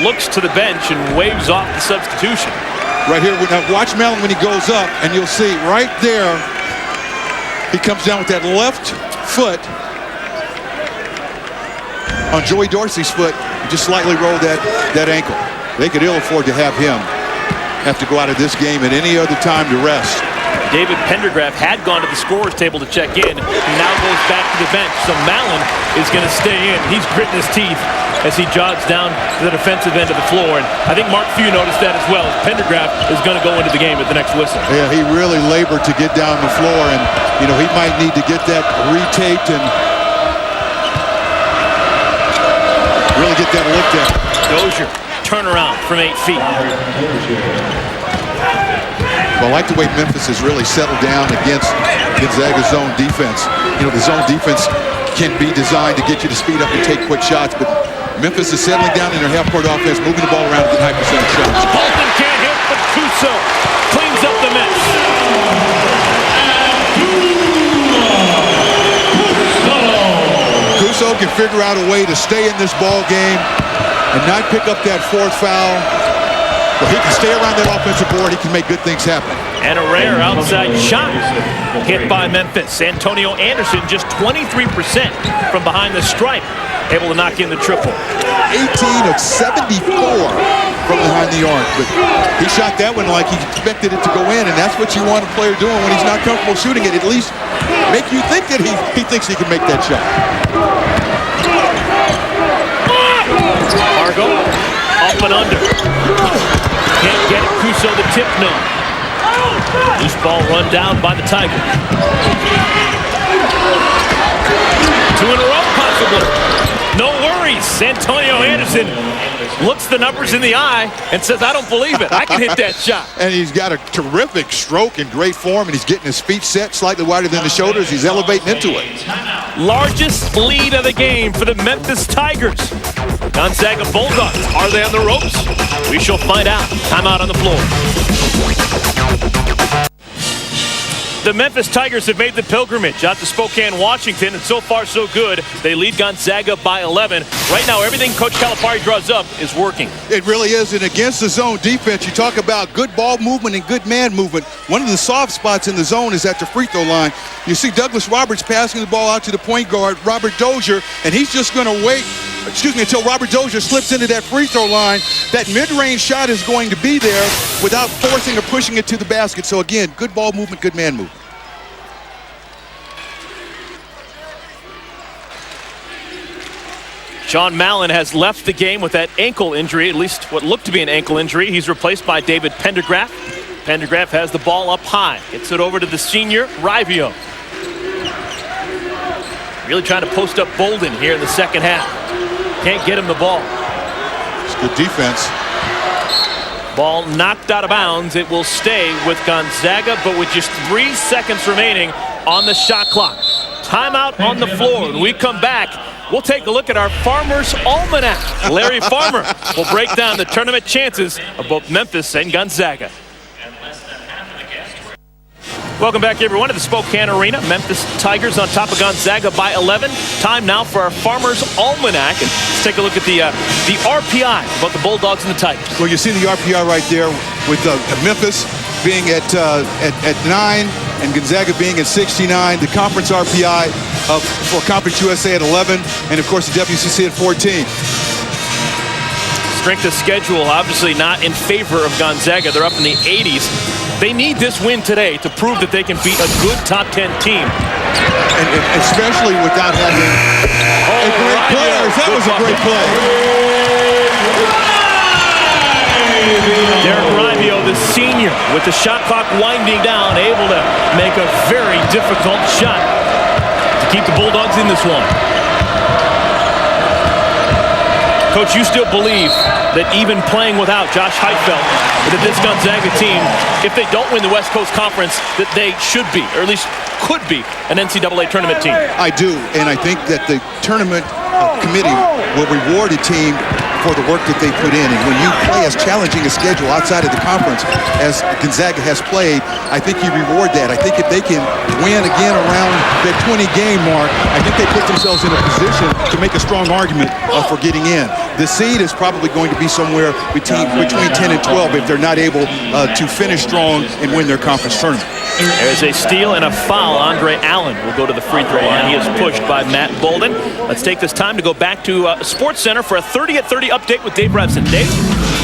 looks to the bench and waves off the substitution. Right here, now watch Mallon when he goes up, and you'll see right there, he comes down with that left foot on Joey Dorsey's foot. He just slightly rolled that ankle. They could ill afford to have him have to go out of this game at any other time to rest. David Pendergraph had gone to the scorer's table to check in. He now goes back to the bench. So Mallon is going to stay in. He's gritting his teeth as he jogs down to the defensive end of the floor. And I think Mark Few noticed that as well. Pendergraph is going to go into the game at the next whistle. Yeah, he really labored to get down the floor, and you know he might need to get that retaped and really get that looked at. Dozier, turnaround from 8 feet. Well, I like the way Memphis has really settled down against Gonzaga's zone defense. You know, the zone defense can be designed to get you to speed up and take quick shots, but Memphis is settling down in their half-court offense, moving the ball around to get high percentage shots. Bolton can't hit, but Kuso cleans up the mess. Kuso can figure out a way to stay in this ball game and not pick up that fourth foul. But he can stay around that offensive board. He can make good things happen. And a rare outside shot hit by Memphis. Antonio Anderson just 23% from behind the stripe, able to knock in the triple. 18 of 74 from behind the arc. But he shot that one like he expected it to go in, and that's what you want a player doing when he's not comfortable shooting it. At least make you think that he thinks he can make that shot. Fargo up and under. Can't get it. Kuso the tip, no. Loose ball run down by the Tigers. 2 in a row, possibly. No worries. Antonio Anderson looks the numbers in the eye and says, I don't believe it. I can hit that shot. And he's got a terrific stroke in great form, and he's getting his feet set slightly wider than the shoulders. He's elevating into it. Largest lead of the game for the Memphis Tigers. Gonzaga Bulldogs, are they on the ropes? We shall find out. Timeout on the floor. The Memphis Tigers have made the pilgrimage out to Spokane, Washington, and so far so good. They lead Gonzaga by 11. Right now, everything Coach Calipari draws up is working. It really is, and against the zone defense, you talk about good ball movement and good man movement. One of the soft spots in the zone is at the free throw line. You see Douglas Roberts passing the ball out to the point guard, Robert Dozier, and he's just going to wait, until Robert Dozier slips into that free throw line. That mid-range shot is going to be there without forcing or pushing it to the basket. So again, good ball movement, good man movement. Sean Mallon has left the game with that ankle injury, at least what looked to be an ankle injury. He's replaced by David Pendergraph. Pendergraph has the ball up high. Gets it over to the senior, Rivio. Really trying to post up Bolden here in the second half. Can't get him the ball. It's good defense. Ball knocked out of bounds. It will stay with Gonzaga, but with just 3 seconds remaining on the shot clock. Timeout on the floor. When we come back, we'll take a look at our Farmer's Almanac. Larry Farmer will break down the tournament chances of both Memphis and Gonzaga. Welcome back, everyone, to the Spokane Arena. Memphis Tigers on top of Gonzaga by 11. Time now for our Farmer's Almanac. And let's take a look at the RPI, about the Bulldogs and the Tigers. Well, you see the RPI right there with Memphis being at 9 and Gonzaga being at 69. The conference RPI for Conference USA at 11. And, of course, the WCC at 14. Strength of schedule, obviously not in favor of Gonzaga. They're up in the 80s. They need this win today to prove that they can beat a good top 10 team. And especially without having a great players. That was a great play. Derek Rivio, the senior, with the shot clock winding down, able to make a very difficult shot to keep the Bulldogs in this one. Coach, you still believe that even playing without Josh Heitfeld, that this Gonzaga team, if they don't win the West Coast Conference, that they should be, or at least could be, an NCAA tournament team? I do, and I think that the tournament committee will reward a team for the work that they put in. And when you play as challenging a schedule outside of the conference as Gonzaga has played, I think you reward that. I think if they can win again around that 20-game mark, I think they put themselves in a position to make a strong argument for getting in. The seed is probably going to be somewhere between 10 and 12 if they're not able to finish strong and win their conference tournament. There's a steal and a foul. Andre Allen will go to the free throw line. He is pushed by Matt Bolden. Let's take this time to go back to Sports Center for a 30 at 30 update with Dave Revson. Dave?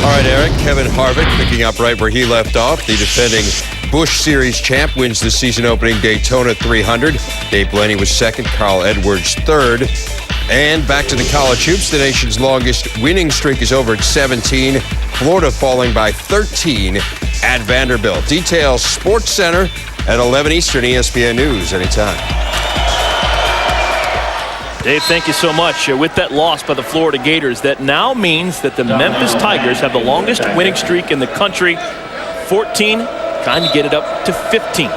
All right, Eric. Kevin Harvick picking up right where he left off. The defending Busch Series champ wins the season opening Daytona 300. Dave Blaney was second. Carl Edwards third. And back to the college hoops. The nation's longest winning streak is over at 17. Florida falling by 13 at Vanderbilt. Details Sports Center at 11 Eastern, ESPN News anytime. Dave, thank you so much. With that loss by the Florida Gators, that now means that the Memphis Tigers have the longest winning streak in the country. 14, trying to get it up to 15.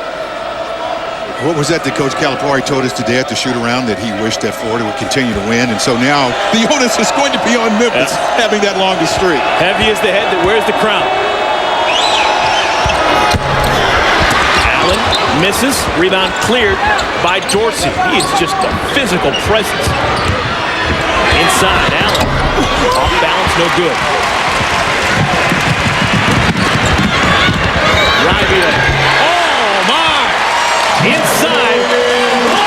What was that Coach Calipari told us today at the shoot-around, that he wished that Florida would continue to win? And so now the onus is going to be on Memphis having that longest streak. Heavy is the head that wears the crown. Allen misses. Rebound cleared by Dorsey. He is just a physical presence. Inside, Allen. Off balance, no good. Rivio. Oh, my! Inside.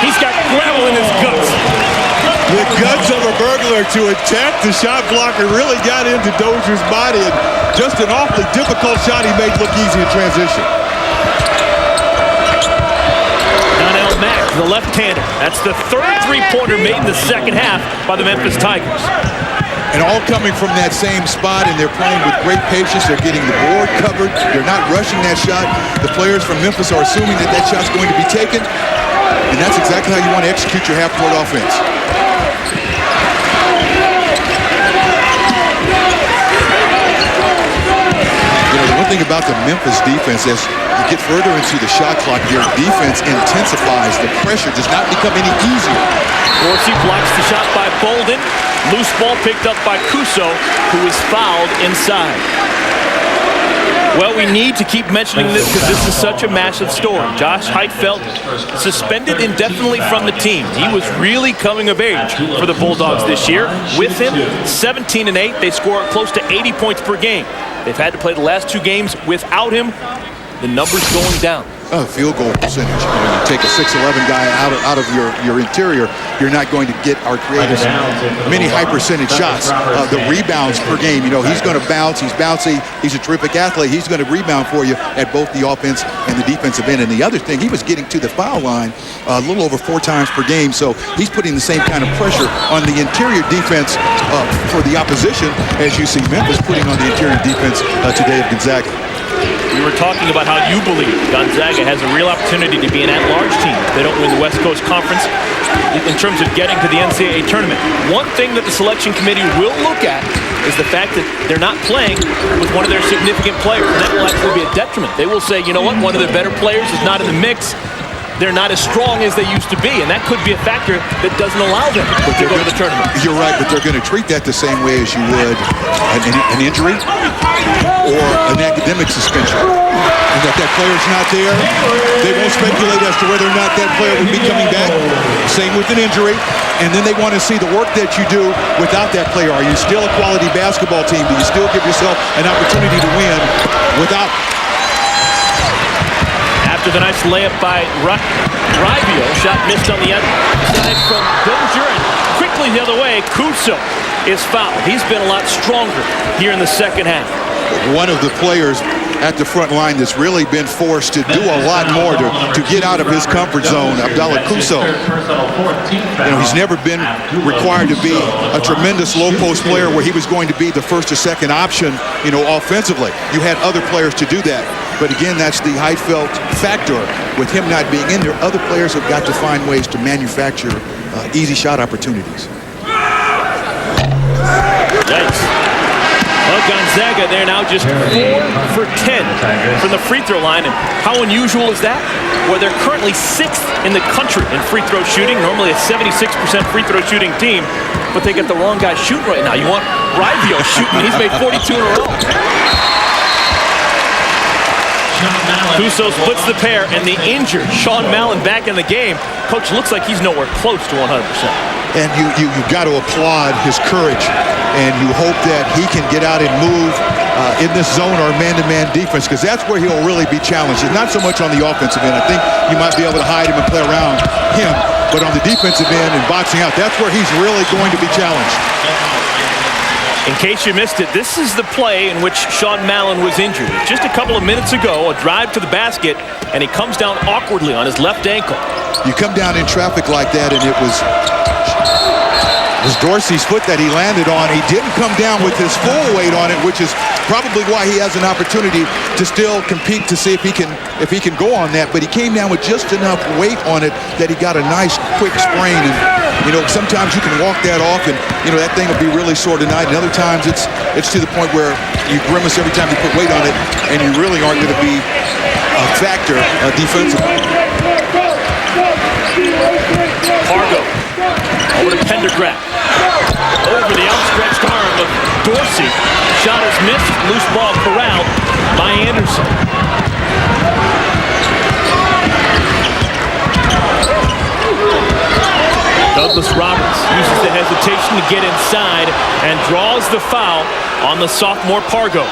He's got gravel in his guts. The guts of a burglar to attack the shot blocker really got into Dozier's body, and just an awfully difficult shot he made look easy in transition. Donnell Mack, the left-hander. That's the third three-pointer made in the second half by the Memphis Tigers. And all coming from that same spot, and they're playing with great patience. They're getting the board covered. They're not rushing that shot. The players from Memphis are assuming that that shot's going to be taken, and that's exactly how you want to execute your half-court offense. You know, the one thing about the Memphis defense is you get further into the shot clock, your defense intensifies. The pressure does not become any easier. Dorsey blocks the shot by Bolden. Loose ball picked up by Cuso, who is fouled inside. Well, we need to keep mentioning this because this is such a massive story. Josh Heitfeld suspended indefinitely from the team. He was really coming of age for the Bulldogs this year. With him, 17-8. They score close to 80 points per game. They've had to play the last two games without him. The number's going down. Field goal percentage. When you take a 6'11" guy out of your interior, you're not going to get or create as many high percentage shots. The rebounds per game, you know, he's going to bounce. He's bouncy. He's a terrific athlete. He's going to rebound for you at both the offense and the defensive end. And the other thing, he was getting to the foul line a little over 4 times per game. So he's putting the same kind of pressure on the interior defense for the opposition as you see Memphis putting on the interior defense today of Gonzaga. We were talking about how you believe Gonzaga has a real opportunity to be an at-large team if they don't win the West Coast Conference in terms of getting to the NCAA tournament. One thing that the selection committee will look at is the fact that they're not playing with one of their significant players, and that will actually be a detriment. They will say, you know what, one of their better players is not in the mix. they're not as strong as they used to be, and that could be a factor that doesn't allow them to go to the tournament. You're right, but they're going to treat that the same way as you would an injury or an academic suspension. And that player's not there, they won't speculate as to whether or not that player would be coming back. Same with an injury. And then they want to see the work that you do without that player. Are you still a quality basketball team? Do you still give yourself an opportunity to win without? After the nice layup by Rivio, shot missed on the outside from Dozier, and quickly the other way, Kuso is fouled. He's been a lot stronger here in the second half. One of the players at the front line that's really been forced to do a lot more to get out of his comfort zone, Abdallah Kuso. You know, he's never been required to be a tremendous low post player where he was going to be the first or second option, you know, offensively. You had other players to do that. But again, that's the Heidfeld factor. With him not being in there, other players have got to find ways to manufacture easy shot opportunities. Yikes. Well, Gonzaga, they're now just 4 for 10 from the free throw line. And how unusual is that? Well, they're currently 6th in the country in free throw shooting. Normally a 76% free throw shooting team, but they got the wrong guy shooting right now. You want Rivio shooting. He's made 42 in a row. Kuso splits the pair, and the injured Sean Mallon back in the game. Coach, looks like he's nowhere close to 100%. And you've got to applaud his courage, and you hope that he can get out and move in this zone or man-to-man defense, because that's where he'll really be challenged. It's not so much on the offensive end. I think you might be able to hide him and play around him, but on the defensive end and boxing out, that's where he's really going to be challenged. In case you missed it, this is the play in which Sean Mallon was injured. Just a couple of minutes ago, a drive to the basket, and he comes down awkwardly on his left ankle. You come down in traffic like that, and it was Dorsey's foot that he landed on. He didn't come down with his full weight on it, which is probably why he has an opportunity to still compete to see if he can go on that. But he came down with just enough weight on it that he got a nice quick sprain. And you know, sometimes you can walk that off, and you know that thing will be really sore tonight. And other times it's to the point where you grimace every time you put weight on it, and you really aren't going to be a factor defensively. Fargo over to Pendergraft. Over the outstretched arm of Dorsey. Shot is missed. Loose ball corralled by Anderson. Douglas Roberts uses the hesitation to get inside and draws the foul on the sophomore Pargo.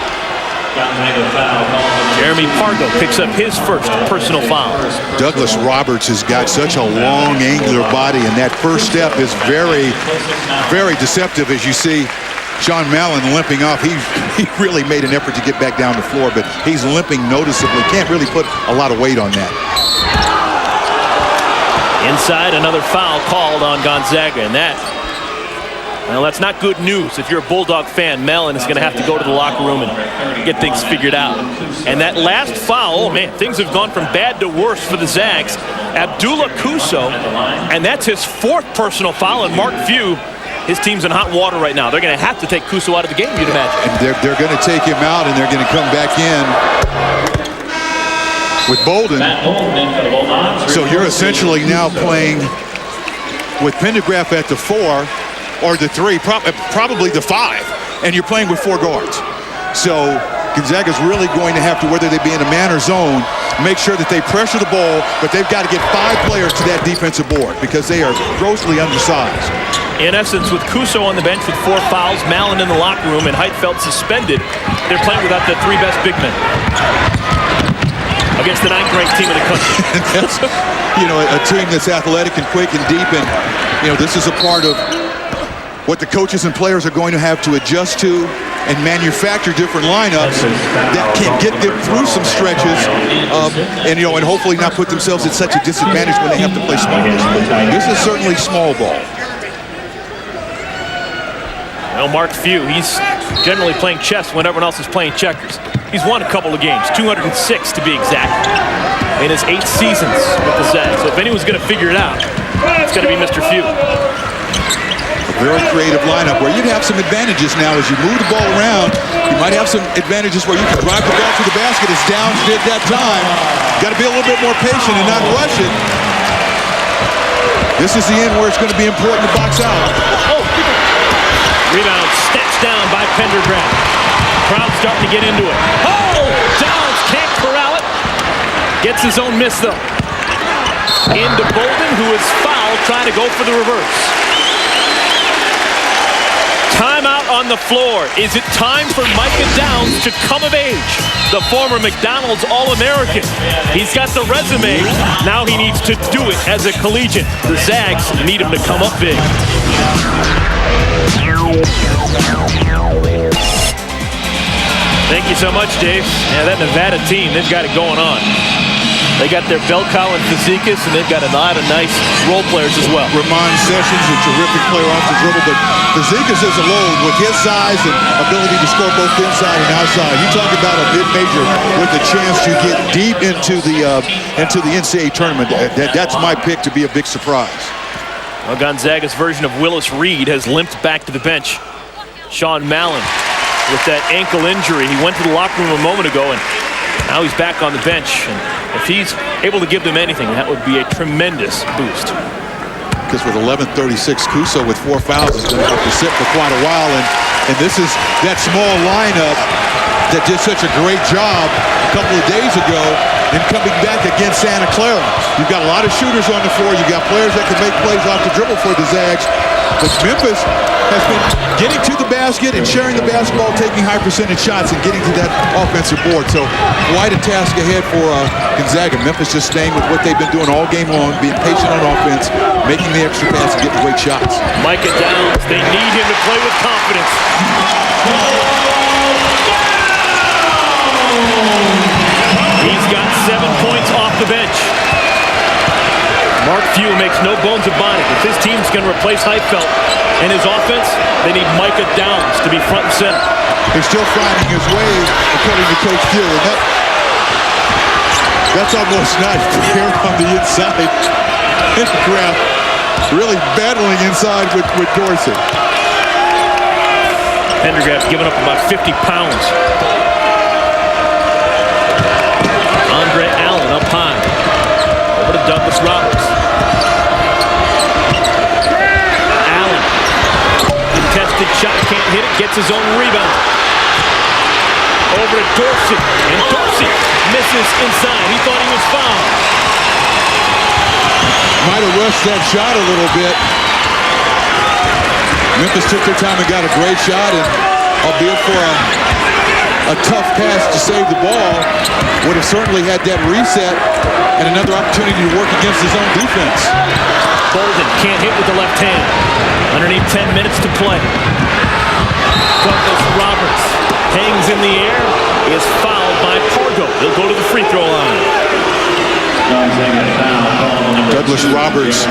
Jeremy Pargo picks up his first personal foul. Douglas Roberts has got such a long, angular body, and that first step is very, very deceptive. As you see Sean Mallon limping off, he really made an effort to get back down the floor, but he's limping noticeably. Can't really put a lot of weight on that. Inside, another foul called on Gonzaga, and well, that's not good news. If you're a Bulldog fan, Mallon is going to have to go to the locker room and get things figured out. And that last foul, oh man, things have gone from bad to worse for the Zags. Abdullah Kuso, and that's his 4th personal foul. And Mark Few, his team's in hot water right now. They're going to have to take Kuso out of the game, you'd imagine. And they're going to take him out, and they're going to come back in with Bolden. So you're essentially now playing with Pendergraft at the 4 or the 3, probably the 5, and you're playing with 4 guards. So Gonzaga's really going to have to, whether they be in a man or zone, make sure that they pressure the ball, but they've got to get 5 players to that defensive board because they are grossly undersized. In essence, with Kuso on the bench with 4 fouls, Mallon in the locker room, and Heidfeld suspended, they're playing without the 3 best big men against the 9th-ranked team in the country. That's, you know, a team that's athletic and quick and deep, and you know, this is a part of what the coaches and players are going to have to adjust to and manufacture different lineups that can get them through some stretches, and you know, and hopefully not put themselves at such a disadvantage when they have to play small ball. This is certainly small ball. Well, Mark Few, he's generally playing chess when everyone else is playing checkers. He's won a couple of games, 206 to be exact, in his 8 seasons with the Zags. So if anyone's going to figure it out, it's going to be Mr. Few. Very creative lineup where you'd have some advantages now as you move the ball around. You might have some advantages where you can drive the ball to the basket as Downs did that time. Got to be a little bit more patient and not rush it. This is the end where it's going to be important to box out. Oh! Rebound snatched down by Pendergraft. Crowd starting to get into it. Oh! Downs can't corral it. Gets his own miss, though. Into Bolden, who is fouled, trying to go for the reverse. Timeout on the floor. Is it time for Micah Downs to come of age? The former McDonald's All-American. He's got the resume. Now he needs to do it as a collegiate. The Zags need him to come up big. Thank you so much, Dave. Yeah, that Nevada team, they've got it going on. They got their Belkow and Fazekas, and they've got a lot of nice role players as well. Ramon Sessions, a terrific player off the dribble, but Fazekas is alone with his size and ability to score both inside and outside. You talk about a mid-major with a chance to get deep into the NCAA tournament. That's my pick to be a big surprise. Well, Gonzaga's version of Willis Reed has limped back to the bench. Sean Mallon with that ankle injury. He went to the locker room a moment ago, and now he's back on the bench. And if he's able to give them anything, that would be a tremendous boost. Because with 11:36, Kuso with 4 fouls is going to have to sit for quite a while. And this is that small lineup that did such a great job a couple of days ago in coming back against Santa Clara. You've got a lot of shooters on the floor. You've got players that can make plays off the dribble for the Zags. But Memphis has been getting to the basket and sharing the basketball, taking high percentage shots and getting to that offensive board. So quite a task ahead for Gonzaga. Memphis just staying with what they've been doing all game long, being patient on offense, making the extra pass and getting great shots. Micah Downs, they need him to play with confidence. He's got 7 points off the bench. Mark Few makes no bones about it. If his team's going to replace Heifeld and his offense, they need Micah Downs to be front and center. He's still finding his way, according to Coach Few. And that's almost not fair on the inside. Pendergraft really battling inside with Dorsey. Pendergraft giving up about 50 pounds. Andre Allen up high. Over to Douglas Roberts. Allen. Contested shot, can't hit it, gets his own rebound. Over to Dorsey. And Dorsey misses inside. He thought he was fouled. Might have rushed that shot a little bit. Memphis took their time and got a great shot, and albeit for a tough pass to save the ball, would have certainly had that reset and another opportunity to work against his own defense. Bolden can't hit with the left hand. Underneath 10 minutes to play. Douglas Roberts hangs in the air, is fouled by Pargo. He'll go to the free throw line. Douglas Roberts,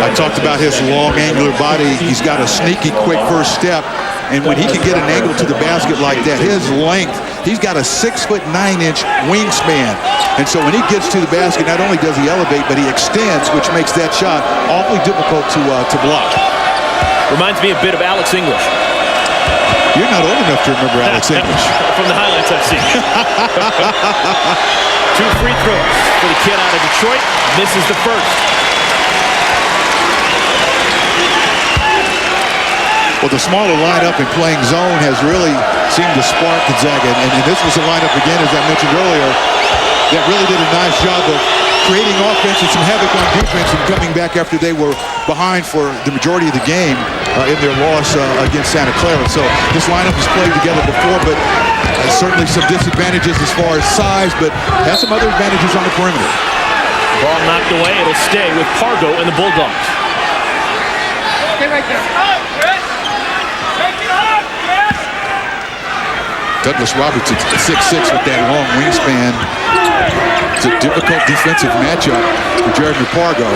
I talked about his long, angular body. He's got a sneaky, quick first step. And when he can get an angle to the basket like that, his length, he's got a 6'9" wingspan. And so when he gets to the basket, not only does he elevate, but he extends, which makes that shot awfully difficult to block. Reminds me a bit of Alex English. You're not old enough to remember Alex English. From the highlights I've seen. 2 free throws for the kid out of Detroit. Misses the first. Well, the smaller lineup and playing zone has really seemed to spark Gonzaga. And this was a lineup, again, as I mentioned earlier, that really did a nice job of creating offense and some havoc on defense and coming back after they were behind for the majority of the game in their loss against Santa Clara. So this lineup has played together before, but certainly some disadvantages as far as size, but has some other advantages on the perimeter. Ball knocked away. It'll stay with Pargo and the Bulldogs. Stay right there. Douglas Roberts at 6'6" with that long wingspan. It's a difficult defensive matchup for Jeremy Pargo.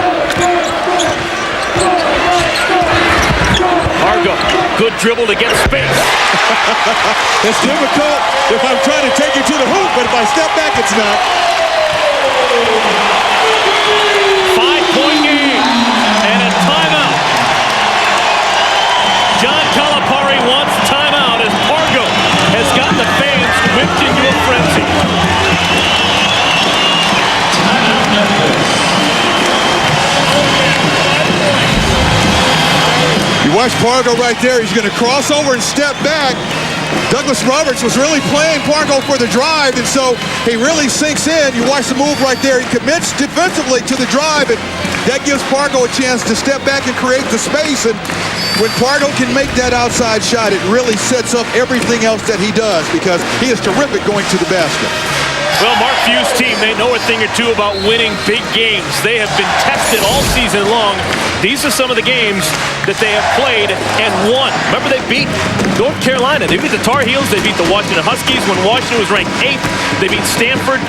Pargo, good dribble to get space. It's difficult if I'm trying to take it to the hoop, but if I step back, it's not. 5-point game and a timeout. John Calipari wants timeout as Pargo has gotten the fans whipped into a frenzy. watch Pargo right there. He's going to cross over and step back. Douglas Roberts was really playing Pargo for the drive, and so he really sinks in. You watch the move right there. He commits defensively to the drive, and that gives Pargo a chance to step back and create the space. And when Pargo can make that outside shot, it really sets up everything else that he does because he is terrific going to the basket. Well, Mark Few's team, they know a thing or two about winning big games. They have been tested all season long. These are some of the games that they have played and won. Remember, they beat North Carolina. They beat the Tar Heels. They beat the Washington Huskies when Washington was ranked 8th. They beat Stanford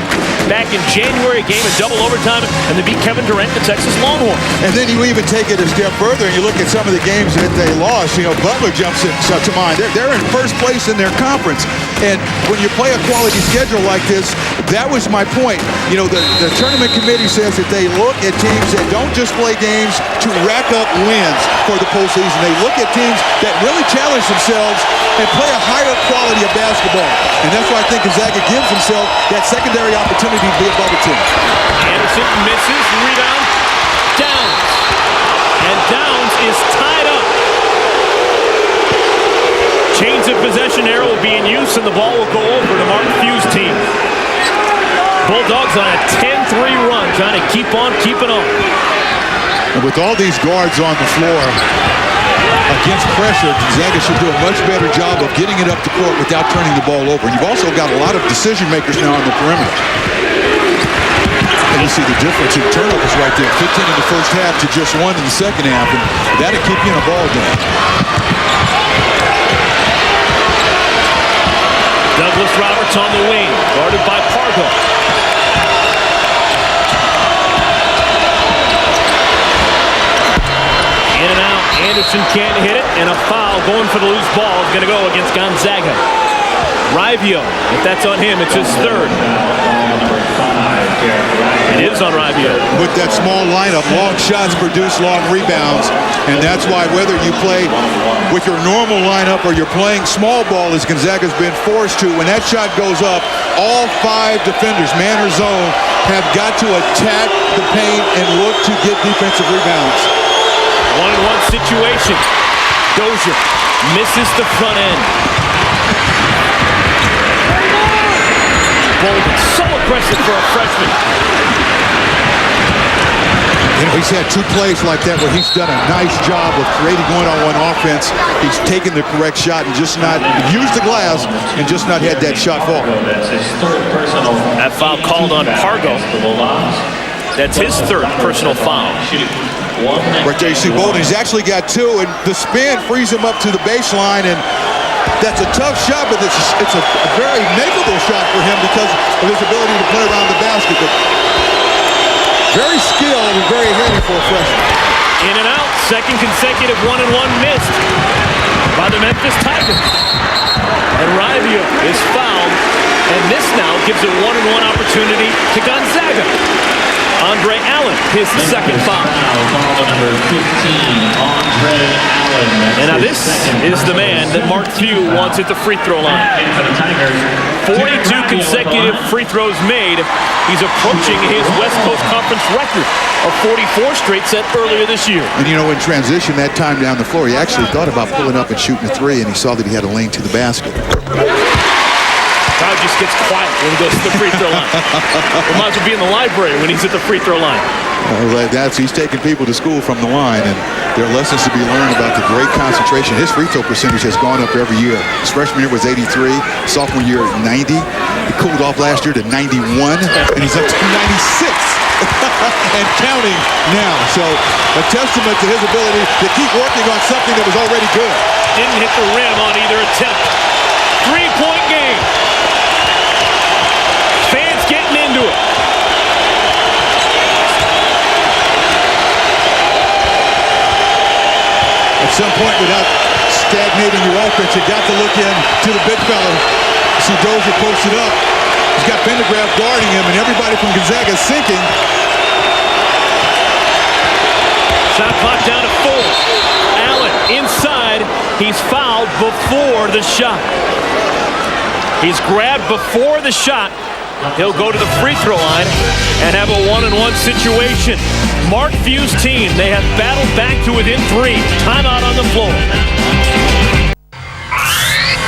back in January, a game in double overtime, and they beat Kevin Durant, the Texas Longhorns. And then you even take it a step further and you look at some of the games that they lost. You know, Butler jumps to mind. They're in first place in their conference. And when you play a quality schedule like this, that was my point. You know, the tournament committee says that they look at teams that don't just play games to rack up wins for the postseason. They look at teams that really challenge themselves and play a higher quality of basketball. And that's why I think Gonzaga gives himself that secondary opportunity to be above a team. Anderson misses, rebound, Downs. And Downs is tied up. Chains of possession arrow will be in use, and the ball will go over to Mark Few's team. Bulldogs on a 10-3 run, trying to keep on keeping on. And with all these guards on the floor against pressure, Gonzaga should do a much better job of getting it up the court without turning the ball over. And you've also got a lot of decision makers now on the perimeter. And you see the difference in turnovers right there. 15 in the first half to just 1 in the second half. And that'll keep you in a ball game. Douglas Roberts on the wing, guarded by Pargo. In and out, Anderson can't hit it, and a foul going for the loose ball is going to go against Gonzaga. Rivio, if that's on him, it's his third. It is on Rivio. With that small lineup, long shots produce long rebounds, and that's why whether you play with your normal lineup or you're playing small ball, as Gonzaga's been forced to, when that shot goes up, all 5 defenders, man or zone, have got to attack the paint and look to get defensive rebounds. 1-on-1 situation. Dozier misses the front end. Bolden, so aggressive for a freshman. You know, he's had 2 plays like that where he's done a nice job of creating one-on-one offense. He's taken the correct shot and just not used the glass and just not had that shot fall. That foul called on Pargo. That's his third personal foul. Right there you see Bolden. He's actually got 2, and the spin frees him up to the baseline, and that's a tough shot, but it's a very makeable shot for him because of his ability to play around the basket. But very skilled and very handy for a freshman. In and out, second consecutive 1-on-1 missed by the Memphis Tigers. And Rivio is fouled, and this now gives a 1-on-1 opportunity to Gonzaga. Andre Allen, his second foul. Number 15, Andre Allen. And now this is the man that Mark Few wants at the free throw line. 42 consecutive free throws made. He's approaching his West Coast Conference record of 44 straight set earlier this year. And you know, in transition that time down the floor, he actually thought about pulling up and shooting a 3, and he saw that he had a lane to the basket. Crowd just gets quiet when he goes to the free throw line. Reminds him of being in the library when he's at the free throw line. He's taking people to school from the line, and there are lessons to be learned about the great concentration. His free throw percentage has gone up every year. His freshman year was 83, sophomore year 90. He cooled off last year to 91, and he's up to 96 and counting now. So a testament to his ability to keep working on something that was already good. Didn't hit the rim on either attempt. 3-point game. Fans getting into it. At some point, without stagnating your offense, you got to look in to the big fella. See Dozier posted up. He's got Pendergraft guarding him, and everybody from Gonzaga is sinking. Shot clock down to 4. Allen inside. He's fouled before the shot. He's grabbed before the shot. He'll go to the free throw line and have a one-on-one situation. Mark Few's team, they have battled back to within 3. Timeout on the floor.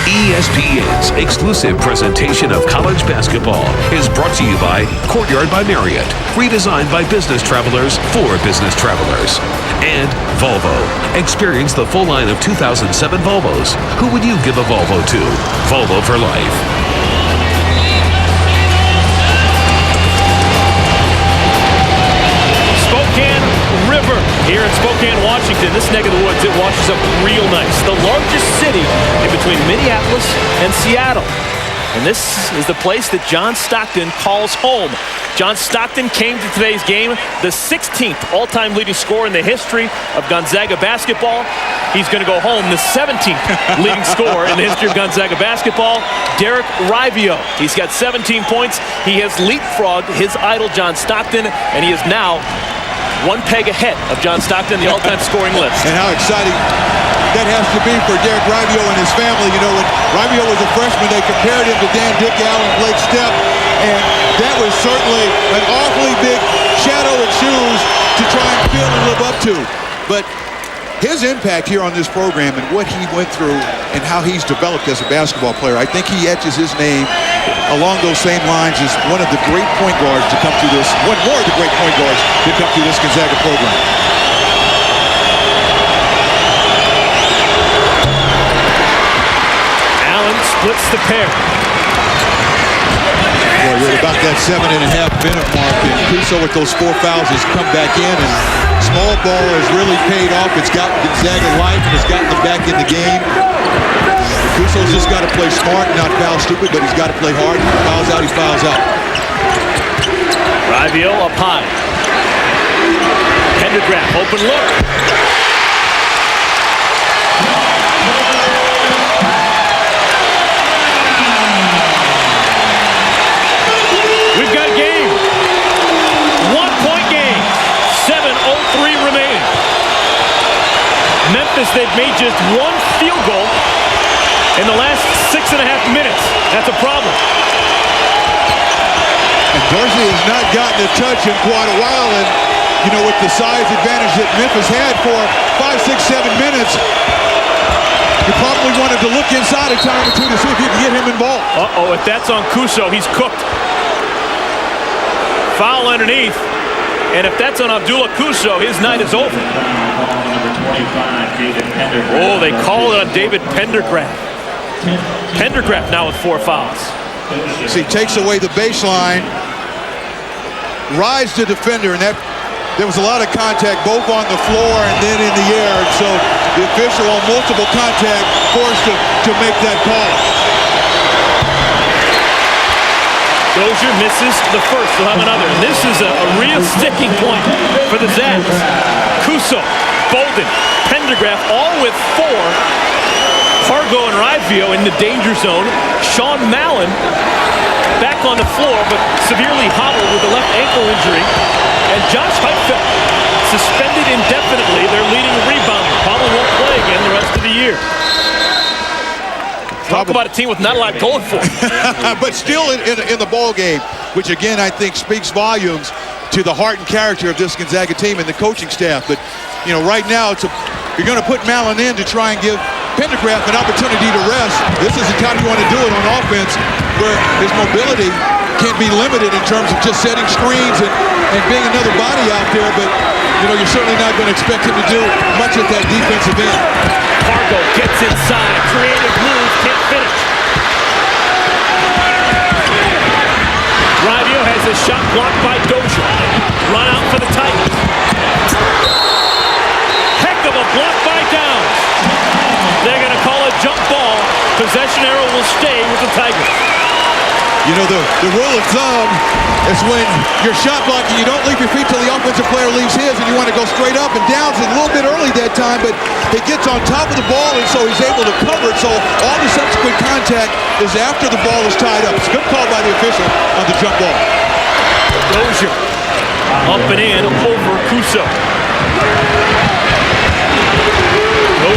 ESPN's exclusive presentation of college basketball is brought to you by Courtyard by Marriott, redesigned by business travelers for business travelers. And Volvo. Experience the full line of 2007 Volvos. Who would you give a Volvo to? Volvo for life. River here in Spokane, Washington. This neck of the woods, it washes up real nice. The largest city in between Minneapolis and Seattle. And this is the place that John Stockton calls home. John Stockton came to today's game the 16th all-time leading scorer in the history of Gonzaga basketball. He's going to go home the 17th leading scorer in the history of Gonzaga basketball, Derek Rivio. He's got 17 points. He has leapfrogged his idol, John Stockton, and he is now one peg ahead of John Stockton, the all-time scoring list. And how exciting that has to be for Derek Rivio and his family. You know, when Rivio was a freshman, they compared him to Dan Dick Allen, Blake Stepp, and that was certainly an awfully big shadow and shoes to try and fill and live up to. But his impact here on this program and what he went through and how he's developed as a basketball player, I think he etches his name along those same lines as one of the great point guards to come through this, one more of the great point guards to come through this Gonzaga program. Allen splits the pair. Boy, you're at about that 7.5-minute mark, and Kuso with those 4 fouls has come back in, and small ball has really paid off. It's gotten Gonzaga life, and it's gotten them back in the game. Kuso's just got to play smart, not foul stupid, but he's got to play hard. He fouls out, he fouls out. Rivio up high. Pendergraft, open look. We've got a game. 1-point game. 7:03 remaining. Memphis, they've made just one field goal in the last 6.5 minutes. That's a problem. And Dorsey has not gotten a touch in quite a while, and you know, with the size advantage that Memphis had for 5, 6, 7 minutes, you probably wanted to look inside a time or two to see if you could get him involved. Uh-oh, if that's on Kuso, he's cooked. Foul underneath, and if that's on Abdullah Kuso, his night is over. Oh, they call it on David Pendergraft. Pendergraft now with 4 fouls. See, takes away the baseline, rides the defender, and that there was a lot of contact both on the floor and then in the air, and so the official on multiple contact forced to make that call. Dozier misses the first, he'll have another. And this is a real sticking point for the Zags. Kuso, Bolden, Pendergraft, all with 4. Pargo and Rivio in the danger zone. Sean Mallon back on the floor, but severely hobbled with a left ankle injury. And Josh Heupfeld suspended indefinitely, their leading rebounder. Probably won't play again the rest of the year. Talk about a team with not a lot going for it. But still in the ball game, which again I think speaks volumes to the heart and character of this Gonzaga team and the coaching staff. But you know, right now you're going to put Mallon in to try and give Pendergraft an opportunity to rest. This is the time you want to do it on offense, where his mobility can be limited in terms of just setting screens and being another body out there. But you know, you're certainly not going to expect him to do much at that defensive end. Pargo gets inside, creative move, can't finish. Rivio has a shot blocked by Dozier. Run out for the Titans. Heck of a block by Downs. They're going to call a jump ball. Possession arrow will stay with the Tigers. You know, the rule of thumb is when you're shot blocking, you don't leave your feet till the offensive player leaves his, and you want to go straight up. And Downs is a little bit early that time, but he gets on top of the ball, and so he's able to cover it. So all the subsequent contact is after the ball is tied up. It's a good call by the official on the jump ball. Dozier up and in over Kuso.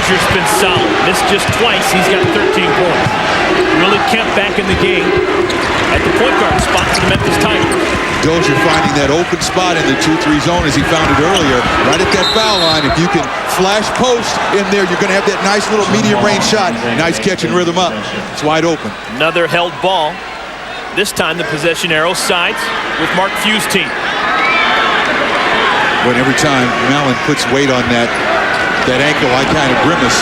Dozier's been solid. Missed just twice. He's got 13 points. Willie Kemp back in the game at the point guard spot for the Memphis Tigers. Dozier finding that open spot in the 2-3 zone as he found it earlier, right at that foul line. If you can flash post in there, you're going to have that nice little medium range shot. Nice catch and rhythm up. It's wide open. Another held ball. This time the possession arrow sides with Mark Few's team. But every time Mallon puts weight on that ankle, I kind of grimace.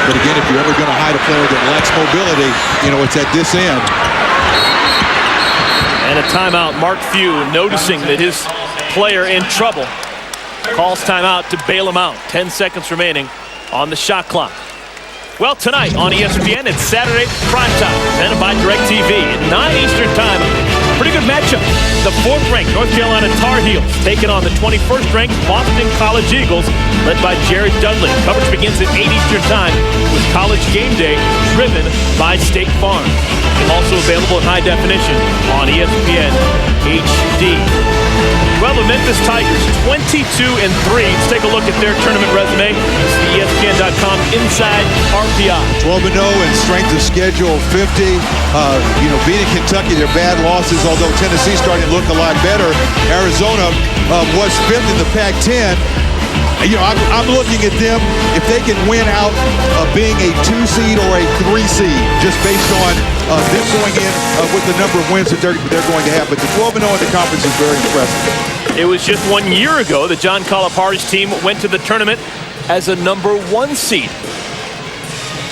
But again, if you're ever going to hide a player that lacks mobility, you know, it's at this end. And a timeout. Mark Few, noticing that his player in trouble, calls timeout to bail him out. 10 seconds remaining on the shot clock. Well, tonight on ESPN, it's Saturday primetime, presented by DirecTV at 9 Eastern Time. Pretty good matchup. The 4th-ranked North Carolina Tar Heels taking on the 21st-ranked Boston College Eagles, led by Jared Dudley. Coverage begins at 8 Eastern Time with College Game Day, driven by State Farm. Also available in high definition on ESPN HD. Well, the Memphis Tigers, 22-3. Let's take a look at their tournament resume. It's the ESPN.com Inside RPI. 12-0 and strength of schedule 50. Beating Kentucky, their bad losses, although Tennessee starting to look a lot better. Arizona was 5th in the Pac-10. I'm looking at them, if they can win out of being a 2 seed or a 3 seed, just based on them going in with the number of wins that they're going to have. But the 12-0 in the conference is very impressive. It was just 1 year ago that John Calipari's team went to the tournament as a number 1 seed.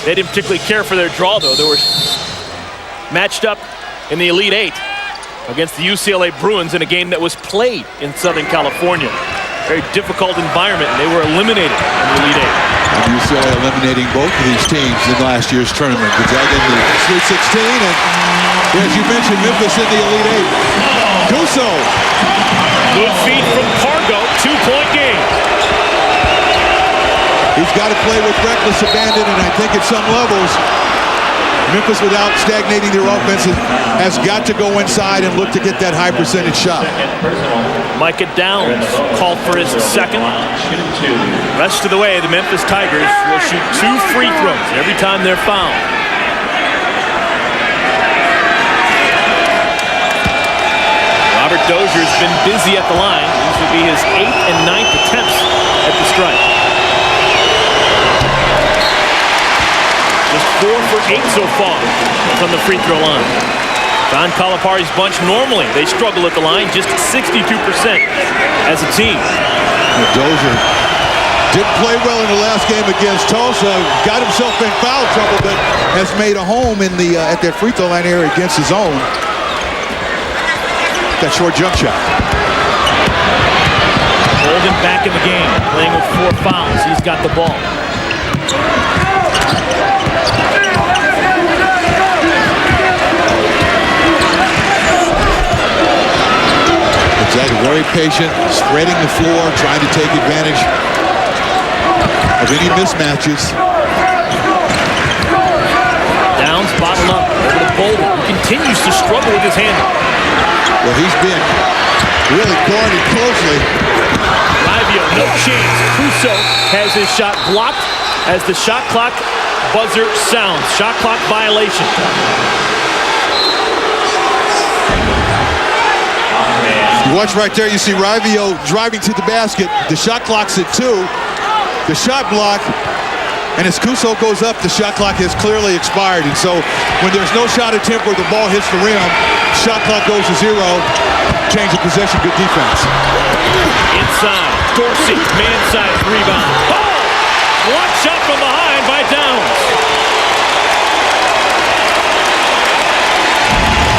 They didn't particularly care for their draw, though. They were matched up in the Elite Eight against the UCLA Bruins in a game that was played in Southern California. Very difficult environment, and they were eliminated in the Elite Eight. And UCLA eliminating both of these teams in last year's tournament. Gonzaga in the Sweet 16, and as you mentioned, Memphis in the Elite Eight. Kuso. Good feed from Pargo, 2-point game. He's got to play with reckless abandon, and I think at some levels, Memphis, without stagnating their offense, has got to go inside and look to get that high percentage shot. Micah Downs called for his second. Rest of the way, the Memphis Tigers will shoot 2 free throws every time they're fouled. Robert Dozier's been busy at the line. These will be his 8th and 9th attempts at the strike. Just 4 for 8 so far from the free throw line. John Calipari's bunch, normally they struggle at the line, just 62% as a team. Dozier didn't play well in the last game against Tulsa. Got himself in foul trouble, but has made a home in the at that free throw line area against his own. That short jump shot. Golden back in the game, playing with 4 fouls. He's got the ball. Gonzaga very patient, spreading the floor, trying to take advantage of any mismatches. Downs bottled up over to Bolden, who continues to struggle with his handle. Well, he's been really guarded closely. Rivio, no chance. Kuso has his shot blocked as the shot clock buzzer sounds. Shot clock violation. You watch right there, you see Rivio driving to the basket. The shot clock's at 2. The shot block, and as Kuso goes up, the shot clock has clearly expired. And so when there's no shot attempt where the ball hits the rim, shot clock goes to 0. Change of possession, good defense. Inside, Dorsey, man-side rebound. Oh! Block shot from behind by Downs.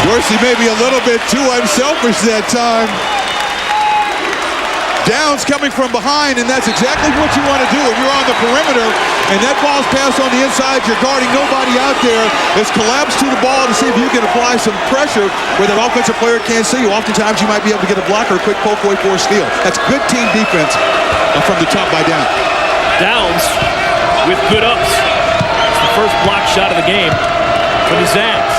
Dorsey maybe a little bit too unselfish that time. Downs coming from behind, and that's exactly what you want to do if you're on the perimeter and that ball's passed on the inside. You're guarding nobody out there. Let's collapse to the ball to see if you can apply some pressure where that offensive player can't see you. Oftentimes you might be able to get a block or a quick poke away for a steal. That's good team defense from the top by Downs. Downs with good ups. It's the first block shot of the game for the Zags.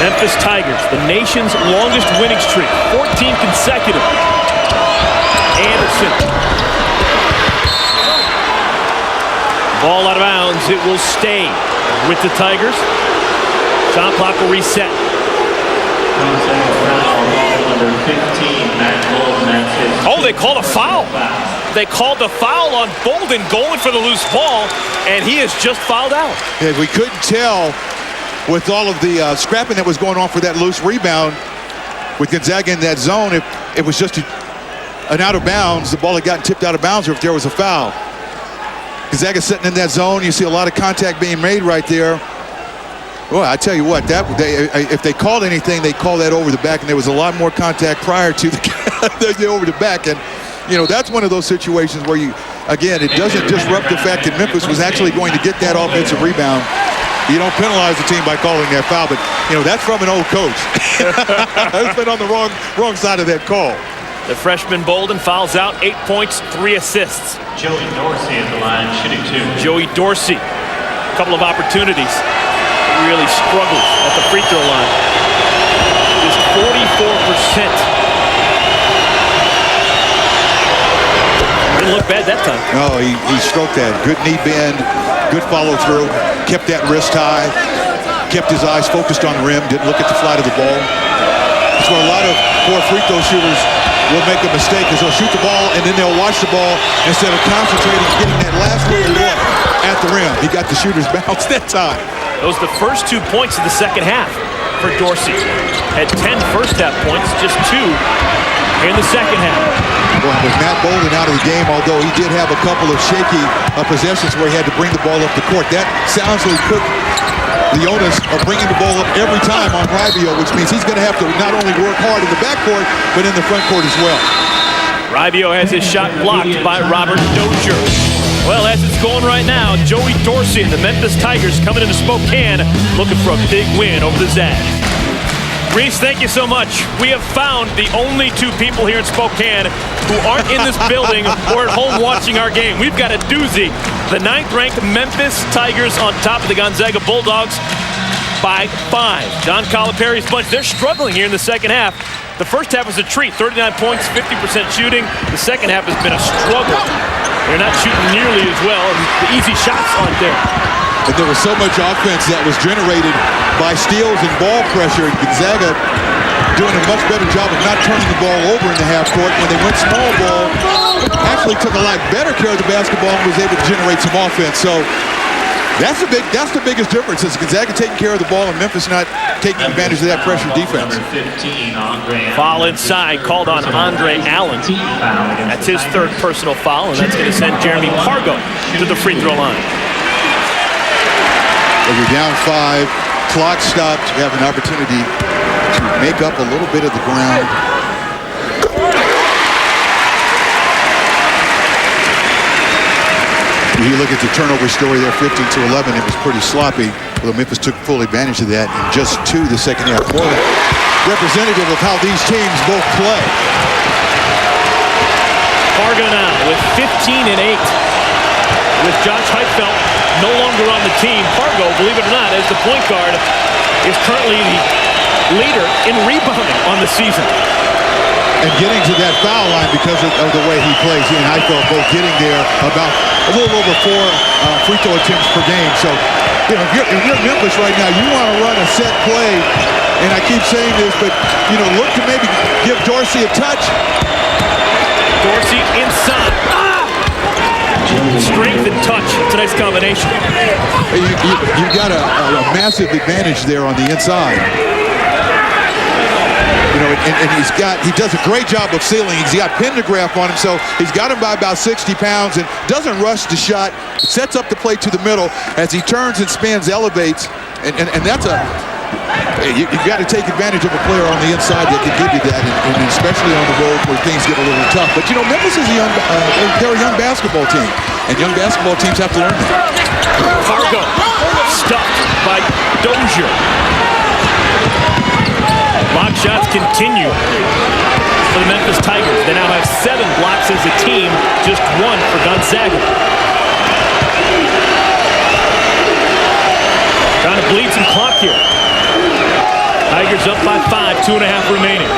Memphis Tigers, the nation's longest winning streak, 14 consecutive. And Anderson. Ball out of bounds. It will stay with the Tigers. Shot clock will reset. Oh, they called a foul. They called the foul on Bolden going for the loose ball, and he has just fouled out. Yeah, we couldn't tell with all of the scrapping that was going on for that loose rebound with Gonzaga in that zone, if it was just an out of bounds, the ball had gotten tipped out of bounds, or if there was a foul. Gonzaga sitting in that zone, you see a lot of contact being made right there. Well, I tell you what, if they called anything, they called that over the back, and there was a lot more contact prior to the over the back. And, you know, that's one of those situations where again, it doesn't disrupt the fact that Memphis was actually going to get that offensive rebound. You don't penalize the team by calling that foul, but, you know, that's from an old coach. It's been on the wrong side of that call. The freshman Bolden fouls out, 8 points, 3 assists. Joey Dorsey at the line, shooting 2. Joey Dorsey, a couple of opportunities. Really struggles at the free throw line. Just 44%. Didn't look bad that time. No, he stroked that. Good knee bend, good follow through, kept that wrist high, kept his eyes focused on the rim, didn't look at the flight of the ball. That's where a lot of poor free throw shooters will make a mistake, because they'll shoot the ball and then they'll watch the ball instead of concentrating on getting that last little look at the rim. He got the shooter's bounce that time. Those are the first 2 points of the second half for Dorsey. Had 10 first half points, just 2 in the second half. Well, with Matt Bolden out of the game, although he did have a couple of shaky possessions where he had to bring the ball up the court, that sounds like put the onus of bringing the ball up every time on Ribio, which means he's going to have to not only work hard in the backcourt, but in the front court as well. Ribio has his shot blocked by Robert Dozier. Well, as it's going right now, Joey Dorsey and the Memphis Tigers coming into Spokane looking for a big win over the Zags. Reese, thank you so much. We have found the only 2 people here in Spokane who aren't in this building or at home watching our game. We've got a doozy. The 9th-ranked Memphis Tigers on top of the Gonzaga Bulldogs by 5. John Calipari's bunch, they're struggling here in the second half. The first half was a treat, 39 points, 50% shooting. The second half has been a struggle. They're not shooting nearly as well, and the easy shots aren't there. And there was so much offense that was generated by steals and ball pressure. Gonzaga doing a much better job of not turning the ball over in the half court. When they went small ball, actually took a lot better care of the basketball and was able to generate some offense. So that's the biggest difference, is Gonzaga taking care of the ball and Memphis not taking advantage of that pressure defense. Foul inside called on Andre Allen. That's his 3rd personal foul, and that's going to send Jeremy Pargo to the free throw line. If you're down 5, clock stopped, you have an opportunity to make up a little bit of the ground. You look at the turnover story there, 15-11, it was pretty sloppy. Although Memphis took full advantage of that in just 2 the second half. More representative of how these teams both play. Pargo now with 15 and 8. With Josh Heitfeld no longer on the team, Pargo, believe it or not, as the point guard, is currently the leader in rebounding on the season. And getting to that foul line because of the way he plays. He and Heitfeld both getting there about a little over 4 free throw attempts per game. So, you know, if you're Memphis right now, you want to run a set play. And I keep saying this, but, you know, look to maybe give Dorsey a touch. Dorsey inside. Strength and touch. It's a nice combination. You've got a massive advantage there on the inside. You know, and he does a great job of sealing. He's got Pendergraph on him, so he's got him by about 60 pounds and doesn't rush the shot. Sets up the play to the middle as he turns and spins, elevates, and that's you've got to take advantage of a player on the inside that can give you that, and especially on the road where things get a little tough. But you know, Memphis is they're a young basketball team, and young basketball teams have to learn that. Pargo stuffed by Dozier. Block shots continue for the Memphis Tigers. They now have 7 blocks as a team, just 1 for Gonzaga. Trying to bleed some clock here. Tigers up by 5, 2.5 remaining.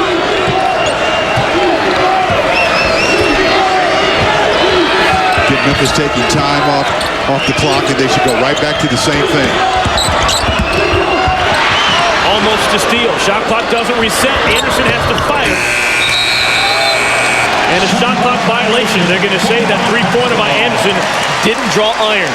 Memphis taking time off the clock, and they should go right back to the same thing. Almost a steal. Shot clock doesn't reset. Anderson has to fire. And a shot clock violation. They're going to say that three-pointer by Anderson didn't draw iron.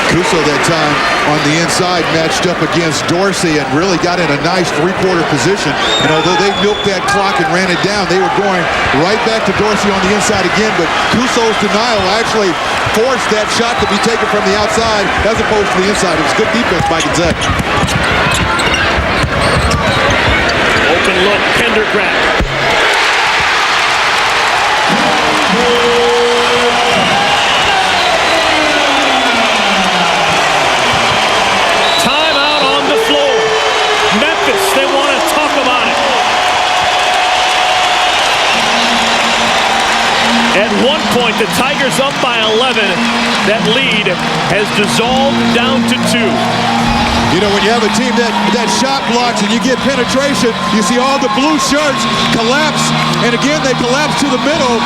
Kuso that time on the inside matched up against Dorsey and really got in a nice three-quarter position. And although they milked that clock and ran it down, they were going right back to Dorsey on the inside again. But Kuso's denial actually forced that shot to be taken from the outside as opposed to the inside. It was good defense by Gonzaga. Open look, Pendergraft. Timeout on the floor. Memphis, they want to talk about it. At one point, the Tigers up by 11. That lead has dissolved down to 2. You know, when you have a team that shot blocks and you get penetration, you see all the blue shirts collapse. And again, they collapse to the middle.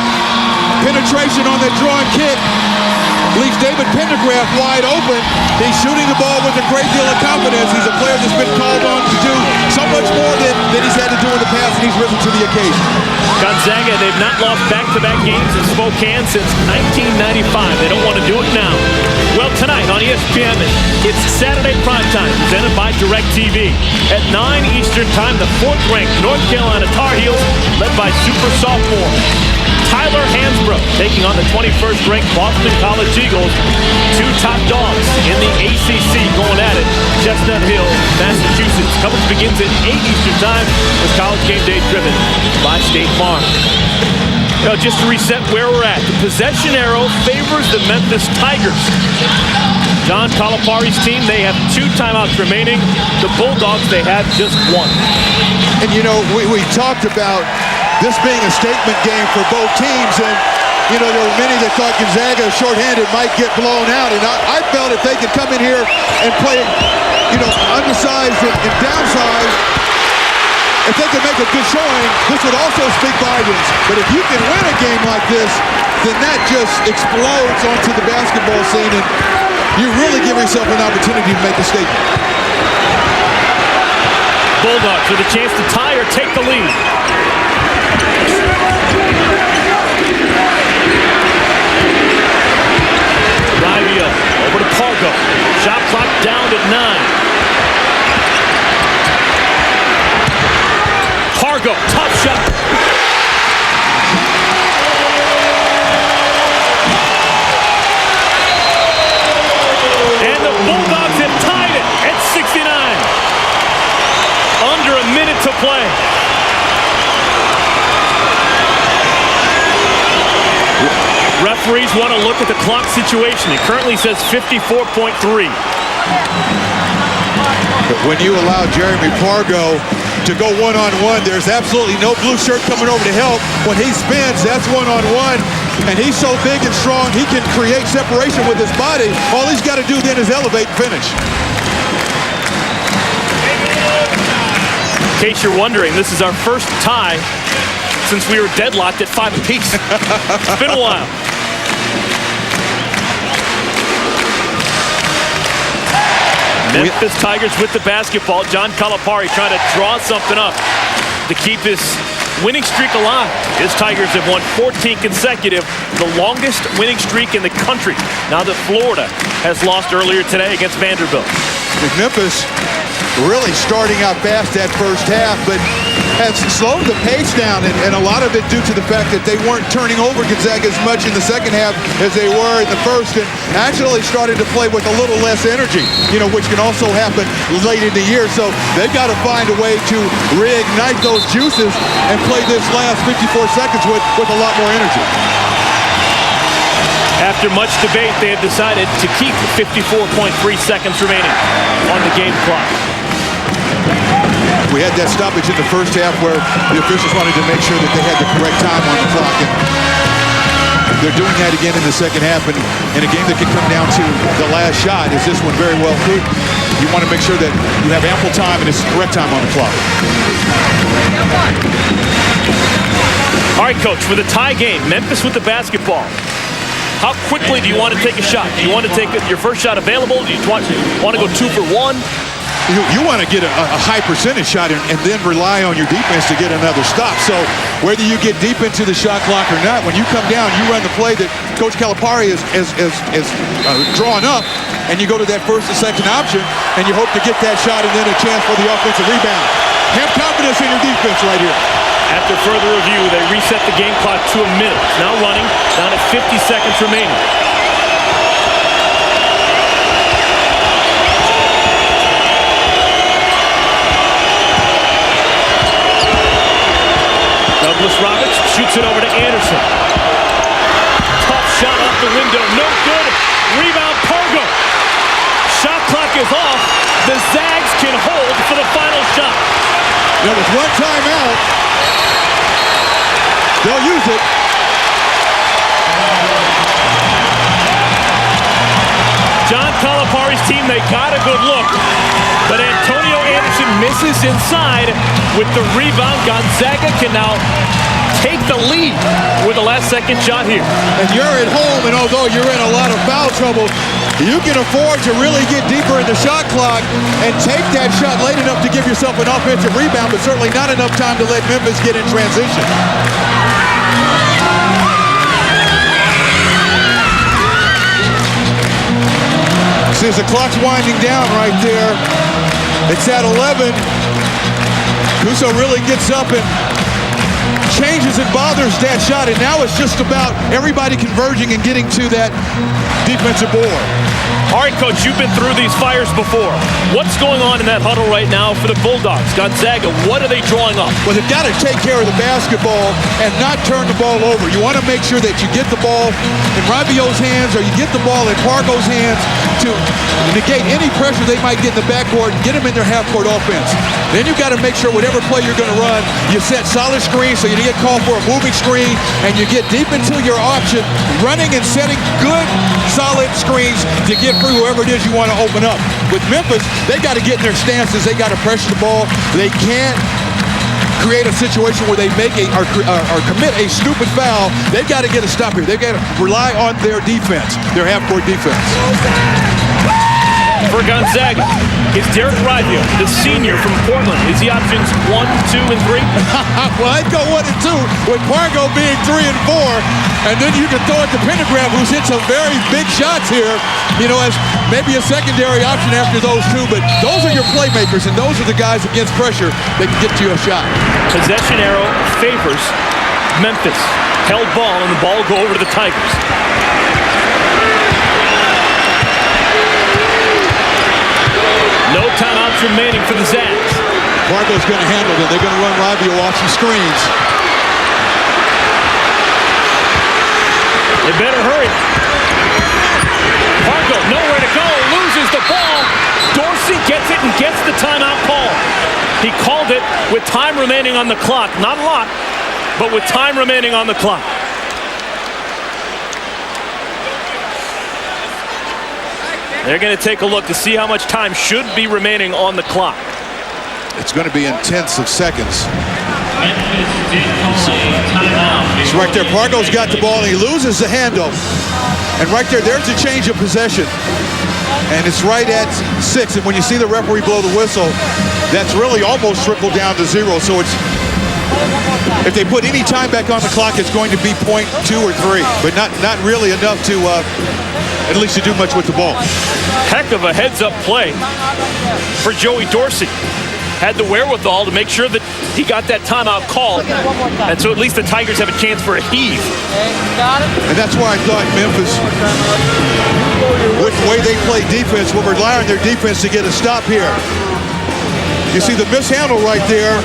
Penetration on that drawing kick leaves David Pendergraft wide open. He's shooting the ball with a great deal of confidence. He's a player that's been called on to do so much more than he's had to do in the past, and he's risen to the occasion. Gonzaga, they've not lost back-to-back games in Spokane since 1995. They don't want to do it now. Well, tonight on ESPN, it's Saturday primetime, presented by DirecTV. At 9 Eastern time, the 4th-ranked North Carolina Tar Heels, led by super sophomore Tyler Hansbrough, taking on the 21st-ranked Boston College Eagles. 2 top dogs in the ACC going at it. Chestnut Hill, Massachusetts. Coverage begins at 8 Eastern time with College Game Day driven by State Farm. Now, just to reset where we're at, the possession arrow favors the Memphis Tigers. John Calipari's team, they have 2 timeouts remaining. The Bulldogs, they have just 1. And, you know, we talked about this being a statement game for both teams, and you know, there were many that thought Gonzaga, shorthanded, might get blown out, and I felt if they could come in here and play, you know, undersized and downsized, if they could make a good showing, this would also speak volumes. But if you can win a game like this, then that just explodes onto the basketball scene, and you really give yourself an opportunity to make a statement. Bulldogs with a chance to tie or take the lead. Rivio over to Pargo. Shot clock down to 9. Pargo, tough shot. And the Bulldogs have tied it at 69. Under a minute to play. Referees want to look at the clock situation. It currently says 54.3. But when you allow Jeremy Pargo to go one-on-one, there's absolutely no blue shirt coming over to help. When he spins, that's one-on-one. And he's so big and strong, he can create separation with his body. All he's got to do then is elevate and finish. In case you're wondering, this is our first tie since we were deadlocked at 5 apiece. It's been a while. Memphis Tigers with the basketball. John Calipari trying to draw something up to keep this winning streak alive. His Tigers have won 14 consecutive, the longest winning streak in the country. Now that Florida has lost earlier today against Vanderbilt. Memphis really starting out fast that first half, but has slowed the pace down, and a lot of it due to the fact that they weren't turning over Gonzaga as much in the second half as they were in the first, and actually started to play with a little less energy, you know, which can also happen late in the year. So they've got to find a way to reignite those juices and play this last 54 seconds with a lot more energy. After much debate, they have decided to keep 54.3 seconds remaining on the game clock. We had that stoppage in the first half where the officials wanted to make sure that they had the correct time on the clock, and they're doing that again in the second half. And in a game that can come down to the last shot, as this one very well could, you want to make sure that you have ample time and it's the correct time on the clock. All right, Coach, for the tie game, Memphis with the basketball. How quickly do you want to take a shot? Do you want to take your first shot available? Do you want to go 2 for 1? You want to get a high percentage shot and then rely on your defense to get another stop. So whether you get deep into the shot clock or not, when you come down, you run the play that Coach Calipari is drawing up, and you go to that first and second option, and you hope to get that shot and then a chance for the offensive rebound. Have confidence in your defense right here. After further review, they reset the game clock to a minute. It's now running down at 50 seconds remaining. Douglas Roberts shoots it over to Anderson. Tough shot off the window. No good. Rebound, Pargo. Shot clock is off. The Zags can hold for the final shot. There was one timeout. They'll use it. John Calipari's team, they got a good look, but Antonio Anderson misses inside with the rebound. Gonzaga can now take the lead with the last second shot here. And you're at home, and although you're in a lot of foul trouble, you can afford to really get deeper in the shot clock and take that shot late enough to give yourself an offensive rebound, but certainly not enough time to let Memphis get in transition. See, as the clock's winding down right there, it's at 11. Kuso really gets up and changes and bothers that shot, and now it's just about everybody converging and getting to that defensive board. All right, Coach, you've been through these fires before. What's going on in that huddle right now for the Bulldogs? Gonzaga, what are they drawing up? Well, they've got to take care of the basketball and not turn the ball over. You want to make sure that you get the ball in Rabiot's hands or you get the ball in Pargo's hands to negate any pressure they might get in the backcourt and get them in their half-court offense. Then you've got to make sure whatever play you're going to run, you set solid screens so you get called for a moving screen, and you get deep into your option, running and setting good, solid screens to get through whoever it is you want to open up. With Memphis, they got to get in their stances. They got to pressure the ball. They can't create a situation where they make or commit a stupid foul. They've got to get a stop here. They've got to rely on their defense, their half-court defense. For Gonzaga, is Derek Raivio, the senior from Portland, is he options 1, 2, and 3? Well, I'd go 1 and 2, with Pargo being 3 and 4, and then you can throw it to Pentagram, who's hit some very big shots here, you know, as maybe a secondary option after those two, but those are your playmakers, and those are the guys against pressure that can get you a shot. Possession arrow favors Memphis. Held ball, and the ball will go over to the Tigers. No timeouts remaining for the Zags. Pargo's going to handle it. They're going to run Raivio off some screens. They better hurry. Pargo nowhere to go. Loses the ball. Dorsey gets it and gets the timeout call. He called it with time remaining on the clock. Not a lot, but with time remaining on the clock. They're going to take a look to see how much time should be remaining on the clock. It's going to be in tenths of seconds. Memphis did call a timeout. It's right there. Pargo's got the ball, and he loses the handle. And right there's a change of possession. And it's right at 6. And when you see the referee blow the whistle, that's really almost trickled down to 0. So it's, if they put any time back on the clock, it's going to be 0.2 or 3. But not really enough to at least to do much with the ball. Heck of a heads-up play for Joey Dorsey. Had the wherewithal to make sure that he got that timeout called. And so at least the Tigers have a chance for a heave. And that's why I thought Memphis, with the way they play defense, will rely on their defense to get a stop here. You see the mishandle right there.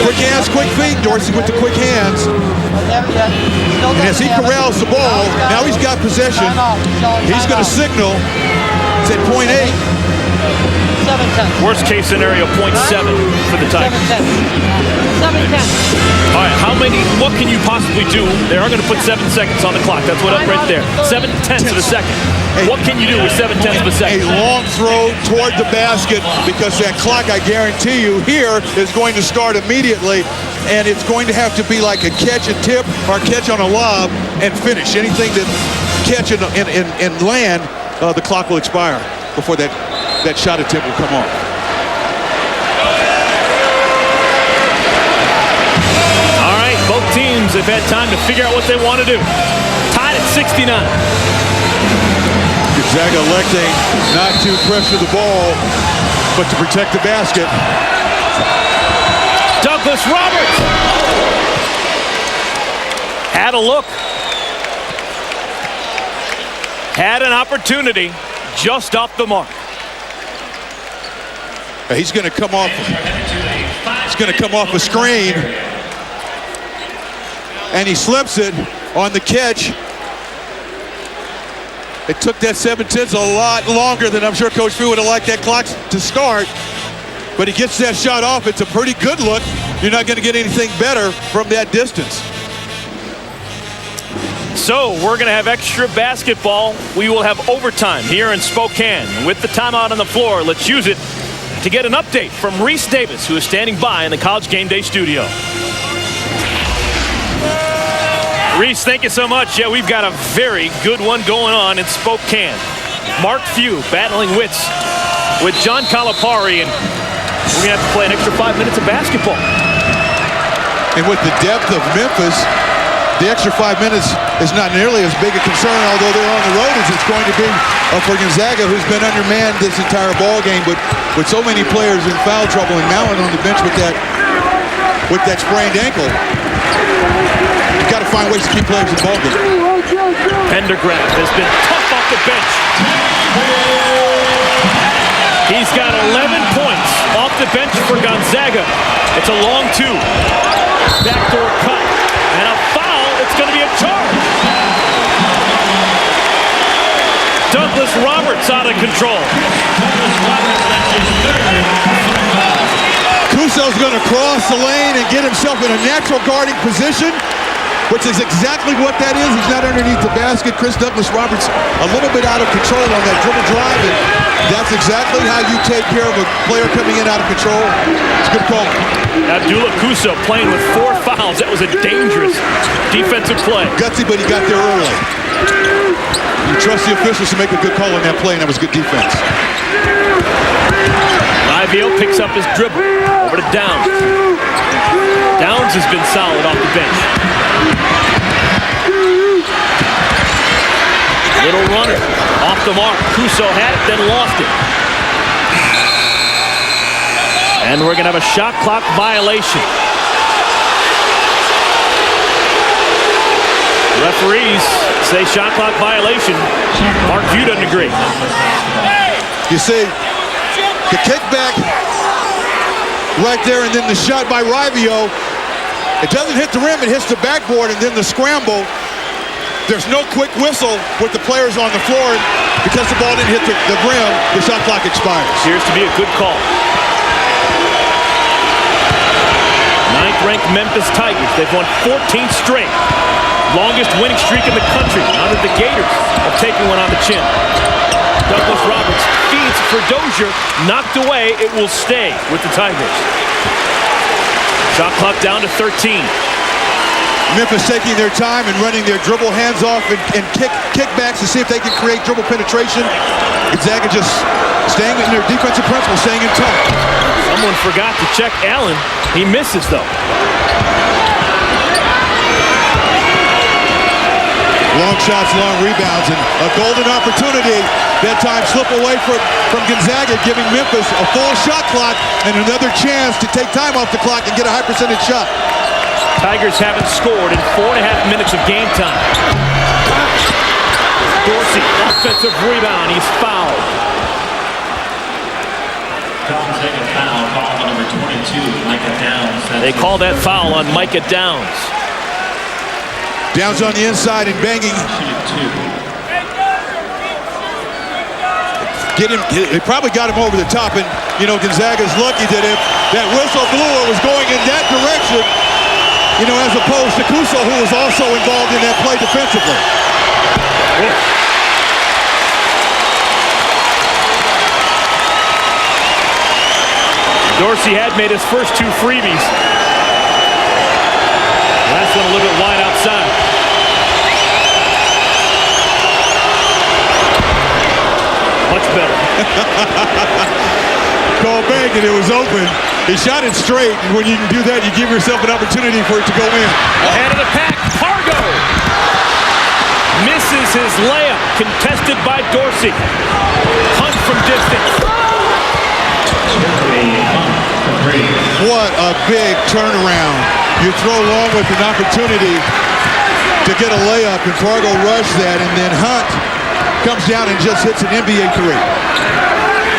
Quick hands, quick feet. Dorsey with the quick hands. And as he corrals the ball, now he's got possession. He's going to signal. It's at 0.8. Worst case scenario, 0.7 for the Tigers. 7-10. All right, what can you possibly do? They are going to put 7 seconds on the clock. That's what up right there. 7/10 of a second. What can you do with 7/10 of a second? A long throw toward the basket, because that clock, I guarantee you, here is going to start immediately. and it's going to have to be like a catch and tip or catch on a lob and finish. Anything that catch and land, the clock will expire before that shot attempt will come off. All right, both teams have had time to figure out what they want to do. Tied at 69. Gonzaga electing not to pressure the ball, but to protect the basket. Douglas Roberts had a look. Had an opportunity, just off the mark. He's going to come off. He's going to come off a screen, and he slips it on the catch. It took that 7/10 a lot longer than I'm sure Coach Phil would have liked that clock to start. But he gets that shot off. It's a pretty good look. You're not going to get anything better from that distance. So we're going to have extra basketball. We will have overtime here in Spokane. With the timeout on the floor, let's use it to get an update from Reese Davis, who is standing by in the College Game Day studio. Reese, thank you so much. Yeah, we've got a very good one going on in Spokane. Mark Few battling wits with John Calipari, and we're going to have to play an extra 5 minutes of basketball. And with the depth of Memphis, the extra 5 minutes is not nearly as big a concern, although they're on the road, as it's going to be for Gonzaga, who's been undermanned this entire ball game, but with so many players in foul trouble, and Mallon on the bench with that sprained ankle. You've got to find ways to keep players in the ball game. Pendergraft has been tough off the bench. He's got 11 points off the bench for Gonzaga. It's a long two. Backdoor cut. And a foul. It's going to be a charge. Douglas Roberts out of control. Kuso's going to cross the lane and get himself in a natural guarding position, which is exactly what that is. He's not underneath the basket. Chris Douglas Roberts a little bit out of control on that dribble drive, and that's exactly how you take care of a player coming in out of control. It's a good call. Abdullah Kuso playing with 4 fouls. That was a dangerous defensive play. Gutsy, but he got there early. You trust the officials to make a good call on that play, and that was good defense. Ivio picks up his dribble. Over to Downs. Downs has been solid off the bench. Little runner. Off the mark. Kuso had it, then lost it. And we're going to have a shot clock violation. Referees say shot clock violation. Mark Few doesn't agree. You see, the kickback right there, and then the shot by Rivio. It doesn't hit the rim, it hits the backboard, and then the scramble. There's no quick whistle with the players on the floor. Because the ball didn't hit the rim, the shot clock expires. Appears to be a good call. 9th-ranked Memphis Tigers. They've won 14 straight. Longest winning streak in the country. Now that the Gators have taken one on the chin. Douglas Roberts feeds for Dozier. Knocked away. It will stay with the Tigers. Shot clock down to 13. Memphis taking their time and running their dribble hands off and kickbacks to see if they can create dribble penetration. Gonzaga just staying in their defensive principle, staying in tight. Someone forgot to check Allen. He misses, though. Long shots, long rebounds, and a golden opportunity. That time slip away from Gonzaga, giving Memphis a full shot clock and another chance to take time off the clock and get a high percentage shot. Tigers haven't scored in 4.5 minutes of game time. Dorsey, offensive rebound. He's fouled. Gonzaga foul, call on number 22, Micah Downs. They call that foul on Micah Downs. Downs on the inside and banging. They probably got him over the top, and you know Gonzaga's lucky that if that whistle blew or was going in that direction, you know, as opposed to Kuso, who was also involved in that play defensively. Dorsey had made his first 2 freebies. this one a little bit wide outside. Much better. Call back and it was open. He shot it straight, and when you can do that, you give yourself an opportunity for it to go in. Ahead of the pack, Pargo misses his layup, contested by Dorsey. Hunt from distance. What a big turnaround. You throw long with an opportunity to get a layup, and Pargo rushed that, and then Hunt comes down and just hits an NBA three.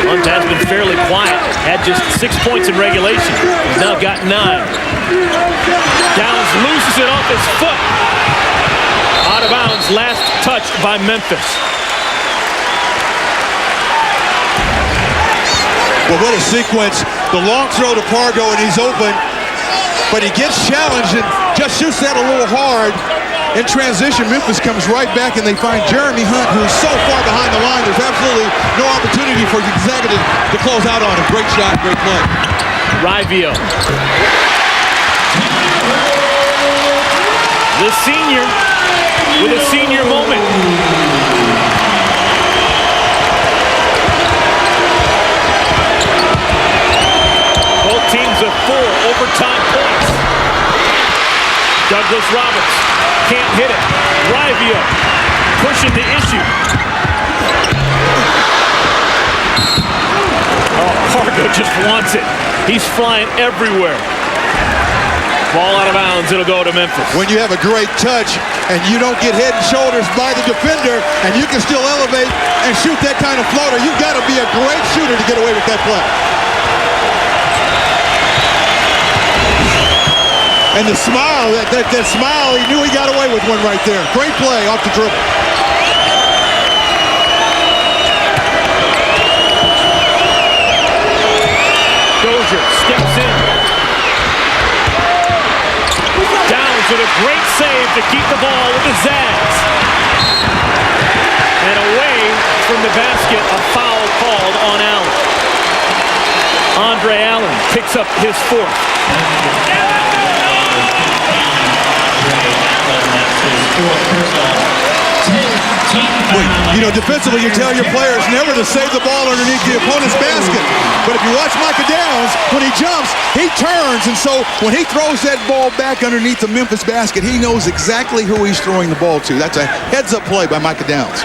Hunt has been fairly quiet. Had just 6 points in regulation. He's now got 9. Downs loses it off his foot. Out of bounds, last touched by Memphis. Well, what a sequence. The long throw to Pargo, and he's open. But he gets challenged and just shoots that a little hard. In transition, Memphis comes right back, and they find Jeremy Hunt, who's so far behind the line. There's absolutely no opportunity for Gonzaga to close out on him. Great shot, great play. Rivio. The senior with a senior moment. Both teams have 4 overtime points. Douglas Roberts can't hit it. Rivio pushing the issue. Oh, Pargo just wants it. He's flying everywhere. Ball out of bounds. It'll go to Memphis. When you have a great touch and you don't get head and shoulders by the defender and you can still elevate and shoot that kind of floater, you've got to be a great shooter to get away with that play. And the smile, that smile, he knew he got away with one right there. Great play off the dribble. Dozier steps in. Downs with a great save to keep the ball with the Zags. And away from the basket, a foul called on Allen. Andre Allen picks up his 4th. You know, defensively, you tell your players never to save the ball underneath the opponent's basket. But if you watch Micah Downs, when he jumps, he turns. And so when he throws that ball back underneath the Memphis basket, he knows exactly who he's throwing the ball to. That's a heads-up play by Micah Downs.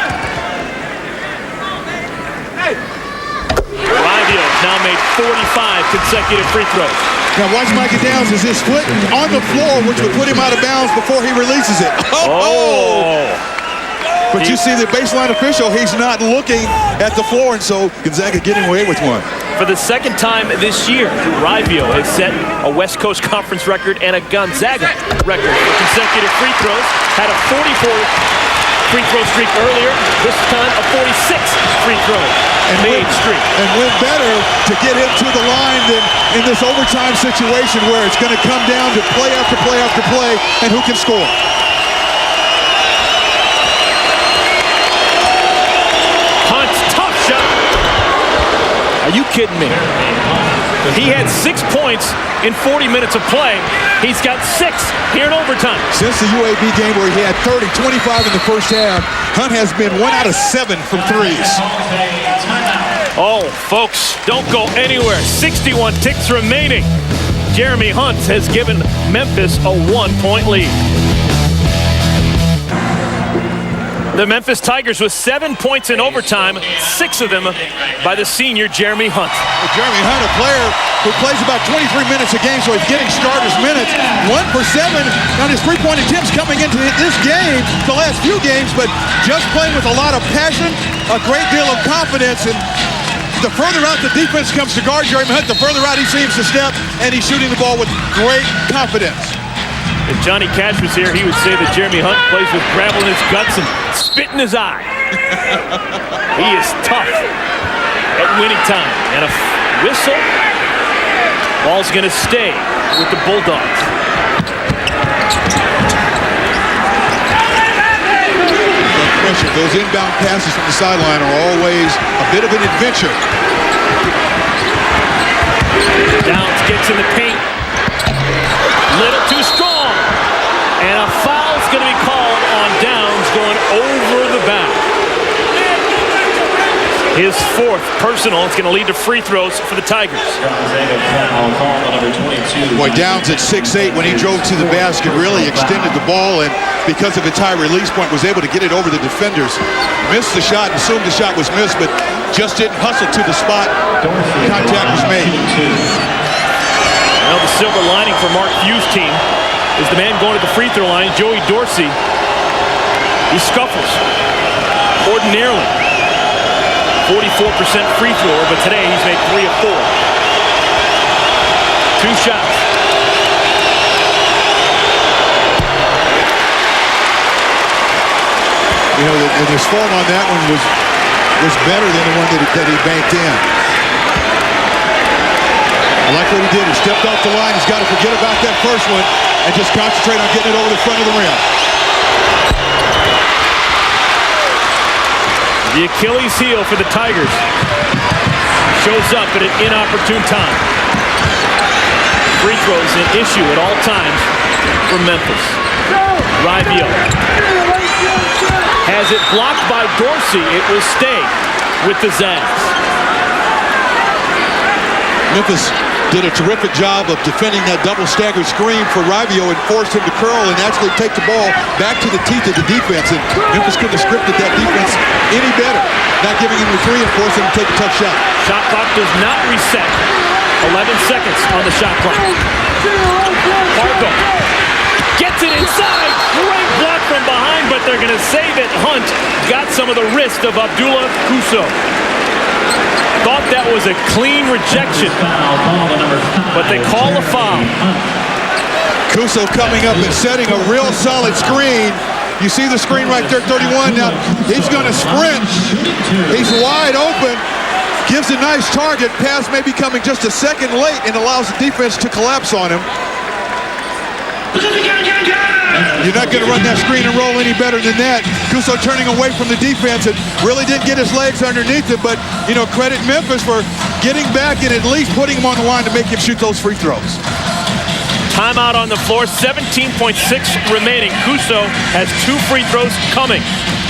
Rivio's now made 45 consecutive free throws. Now watch Micah Downs as his foot on the floor, which would put him out of bounds before he releases it. But you see the baseline official, he's not looking at the floor, and so Gonzaga getting away with one. For the second time this year, Rivio has set a West Coast Conference record and a Gonzaga record for consecutive free throws. Had a 44 free throw streak earlier, this time a 46 free throw made streak. And when better to get him to the line than in this overtime situation where it's going to come down to play after play after play and who can score. Hunt's tough shot. Are you kidding me? He had 6 points in 40 minutes of play. He's got 6 here in overtime. Since the UAB game where he had 30, 25 in the first half, Hunt has been 1 out of 7 from threes. Oh, folks, don't go anywhere. 61 ticks remaining. Jeremy Hunt has given Memphis a 1-point lead. The Memphis Tigers with 7 points in overtime, 6 of them by the senior Jeremy Hunt. Jeremy Hunt, a player who plays about 23 minutes a game, so he's getting starters minutes. 1 for 7 on his three-point attempts coming into this game, the last few games, but just playing with a lot of passion, a great deal of confidence, and the further out the defense comes to guard Jeremy Hunt, the further out he seems to step, and he's shooting the ball with great confidence. If Johnny Cash was here, he would say that Jeremy Hunt plays with gravel in his guts and spit in his eye. He is tough at winning time. And a whistle. Ball's going to stay with the Bulldogs. Pressure. Those inbound passes from the sideline are always a bit of an adventure. Downs gets in the paint. Little too strong. personal. It's going to lead to free throws for the Tigers. Gonzaga foul called on number 22. Boy, Downs at 6'8" when he drove to the basket, really extended the ball, and because of its high release point, was able to get it over the defenders. Missed the shot, assumed the shot was missed, but just didn't hustle to the spot. Contact was made. Well, the silver lining for Mark Few's team is the man going to the free throw line, Joey Dorsey. He scuffles ordinarily. 44% free thrower, but today he's made 3 of 4. 2 shots. You know, and his form on that one was better than the one that he banked in. I like what he did. He stepped off the line. He's got to forget about that first one and just concentrate on getting it over the front of the rim. The Achilles heel for the Tigers shows up at an inopportune time. Free throws an issue at all times for Memphis. Rivio has it blocked by Dorsey. It will stay with the Zags. Memphis did a terrific job of defending that double stagger screen for Rivio and forced him to curl and actually take the ball back to the teeth of the defense. And Memphis couldn't have scripted that defense any better, not giving him the 3 and forcing him to take a tough shot. Shot clock does not reset. 11 seconds on the shot clock. Fargo gets it inside. Great block from behind, but they're going to say that Hunt got some of the wrist of Abdullah Kuso. Thought that was a clean rejection, but they call a foul. Kuso coming up and setting a real solid screen. You see the screen right there, 31. Now he's going to sprint. He's wide open. Gives a nice target. Pass may be coming just a second late and allows the defense to collapse on him. You're not going to run that screen and roll any better than that. Kuso turning away from the defense and really didn't get his legs underneath it, but, you know, credit Memphis for getting back and at least putting him on the line to make him shoot those free throws. Timeout on the floor, 17.6 remaining. Kuso has 2 free throws coming.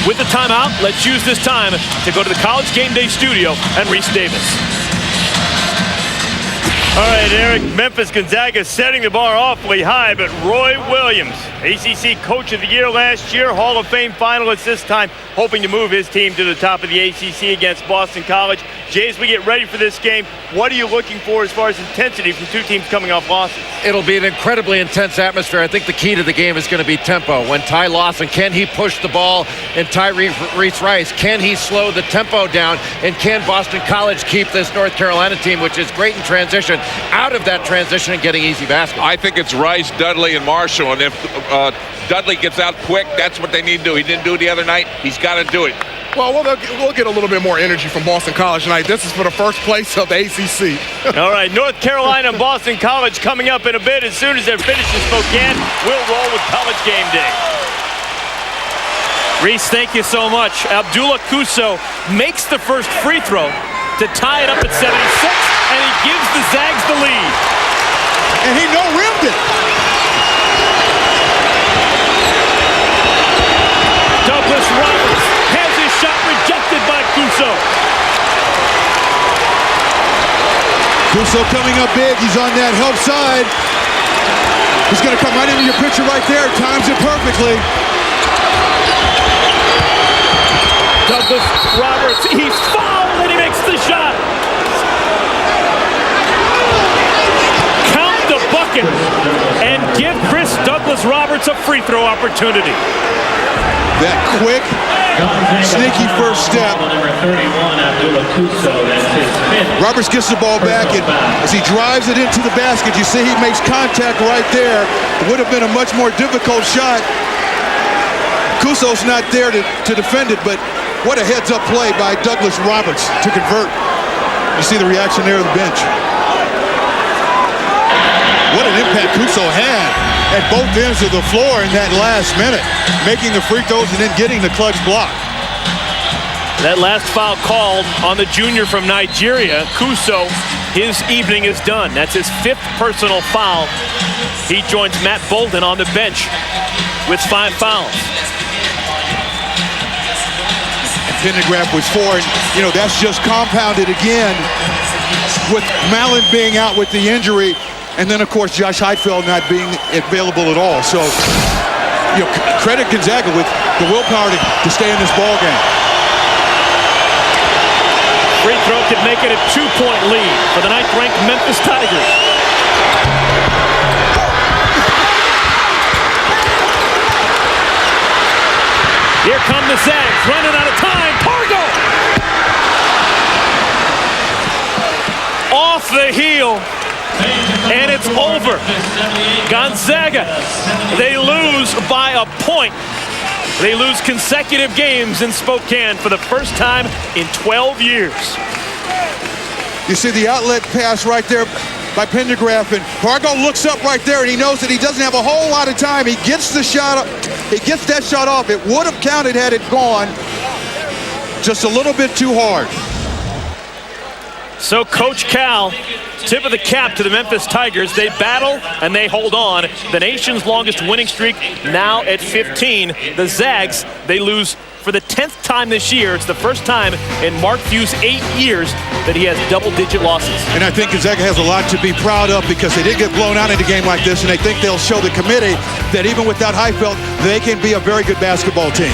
With the timeout, let's use this time to go to the College Game Day studio and Reese Davis. All right, Eric, Memphis-Gonzaga setting the bar awfully high, but Roy Williams, ACC Coach of the Year last year, Hall of Fame finalist this time, hoping to move his team to the top of the ACC against Boston College. Jay, as we get ready for this game, what are you looking for as far as intensity from 2 teams coming off losses? It'll be an incredibly intense atmosphere. I think the key to the game is going to be tempo. When Ty Lawson, can he push the ball? And Tyrese Rice, can he slow the tempo down? And can Boston College keep this North Carolina team, which is great in transition, out of that transition and getting easy baskets? I think it's Rice, Dudley, and Marshall. And if Dudley gets out quick, that's what they need to do. He didn't do it the other night. He's got to do it. Well, we'll get a little bit more energy from Boston College tonight. This is for the first place of the ACC. All right, North Carolina and Boston College coming up in a bit. As soon as they're finished in Spokane, we'll roll with College Game Day. Reese, thank you so much. Abdullah Kuso makes the first free throw to tie it up at 76, and he gives the Zags the lead. And he no-rimmed it. Douglas Roberts has his shot rejected by Kuso. Kuso coming up big. He's on that help side. He's going to come right into your picture right there. Times it perfectly. Douglas Roberts, he's fouled and he makes the shot. Count the bucket and give Chris Douglas Roberts a free throw opportunity. That quick, sneaky first step. Number 31, Abdullah Kuso, that's his 5th. Roberts gets the ball back, and as he drives it into the basket, you see he makes contact right there. It would have been a much more difficult shot. Kuso's not there to defend it, but what a heads-up play by Douglas Roberts to convert. You see the reaction there of the bench. What an impact Kuso had at both ends of the floor in that last minute, making the free throws and then getting the clutch block. That last foul called on the junior from Nigeria, Kuso. His evening is done. That's his 5th personal foul. He joins Matt Bolden on the bench with 5 fouls. Pendergraft was 4. And, you know, that's just compounded again with Mallon being out with the injury. And then, of course, Josh Heidfeld not being available at all. So, you know, credit Gonzaga with the willpower to stay in this ball game. Free throw could make it a 2-point lead for the 9th-ranked Memphis Tigers. Here come the Zags, running out of time. Pargo! Off the heel, and it's over. Gonzaga, they lose by a point. They lose consecutive games in Spokane for the first time in 12 years. You see the outlet pass right there by Pendergraft, and Pargo looks up right there, and he knows that he doesn't have a whole lot of time. He gets the shot up. He gets that shot off. It would have counted had it gone. Just a little bit too hard. So Coach Cal, tip of the cap to the Memphis Tigers. They battle and they hold on. The nation's longest winning streak now at 15. The Zags, they lose for the 10th time this year. It's the first time in Mark Few's 8 years that he has double-digit losses. And I think Gonzaga has a lot to be proud of because they did get blown out in a game like this, and I think they'll show the committee that even without Heidfeld, they can be a very good basketball team.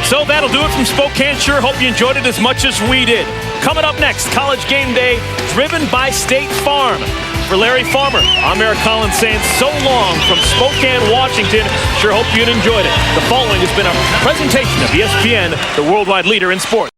So that'll do it from Spokane. Sure hope you enjoyed it as much as we did. Coming up next, College Game Day, driven by State Farm. For Larry Farmer, I'm Eric Collins saying so long from Spokane, Washington. Sure hope you enjoyed it. The following has been a presentation of ESPN, the worldwide leader in sports.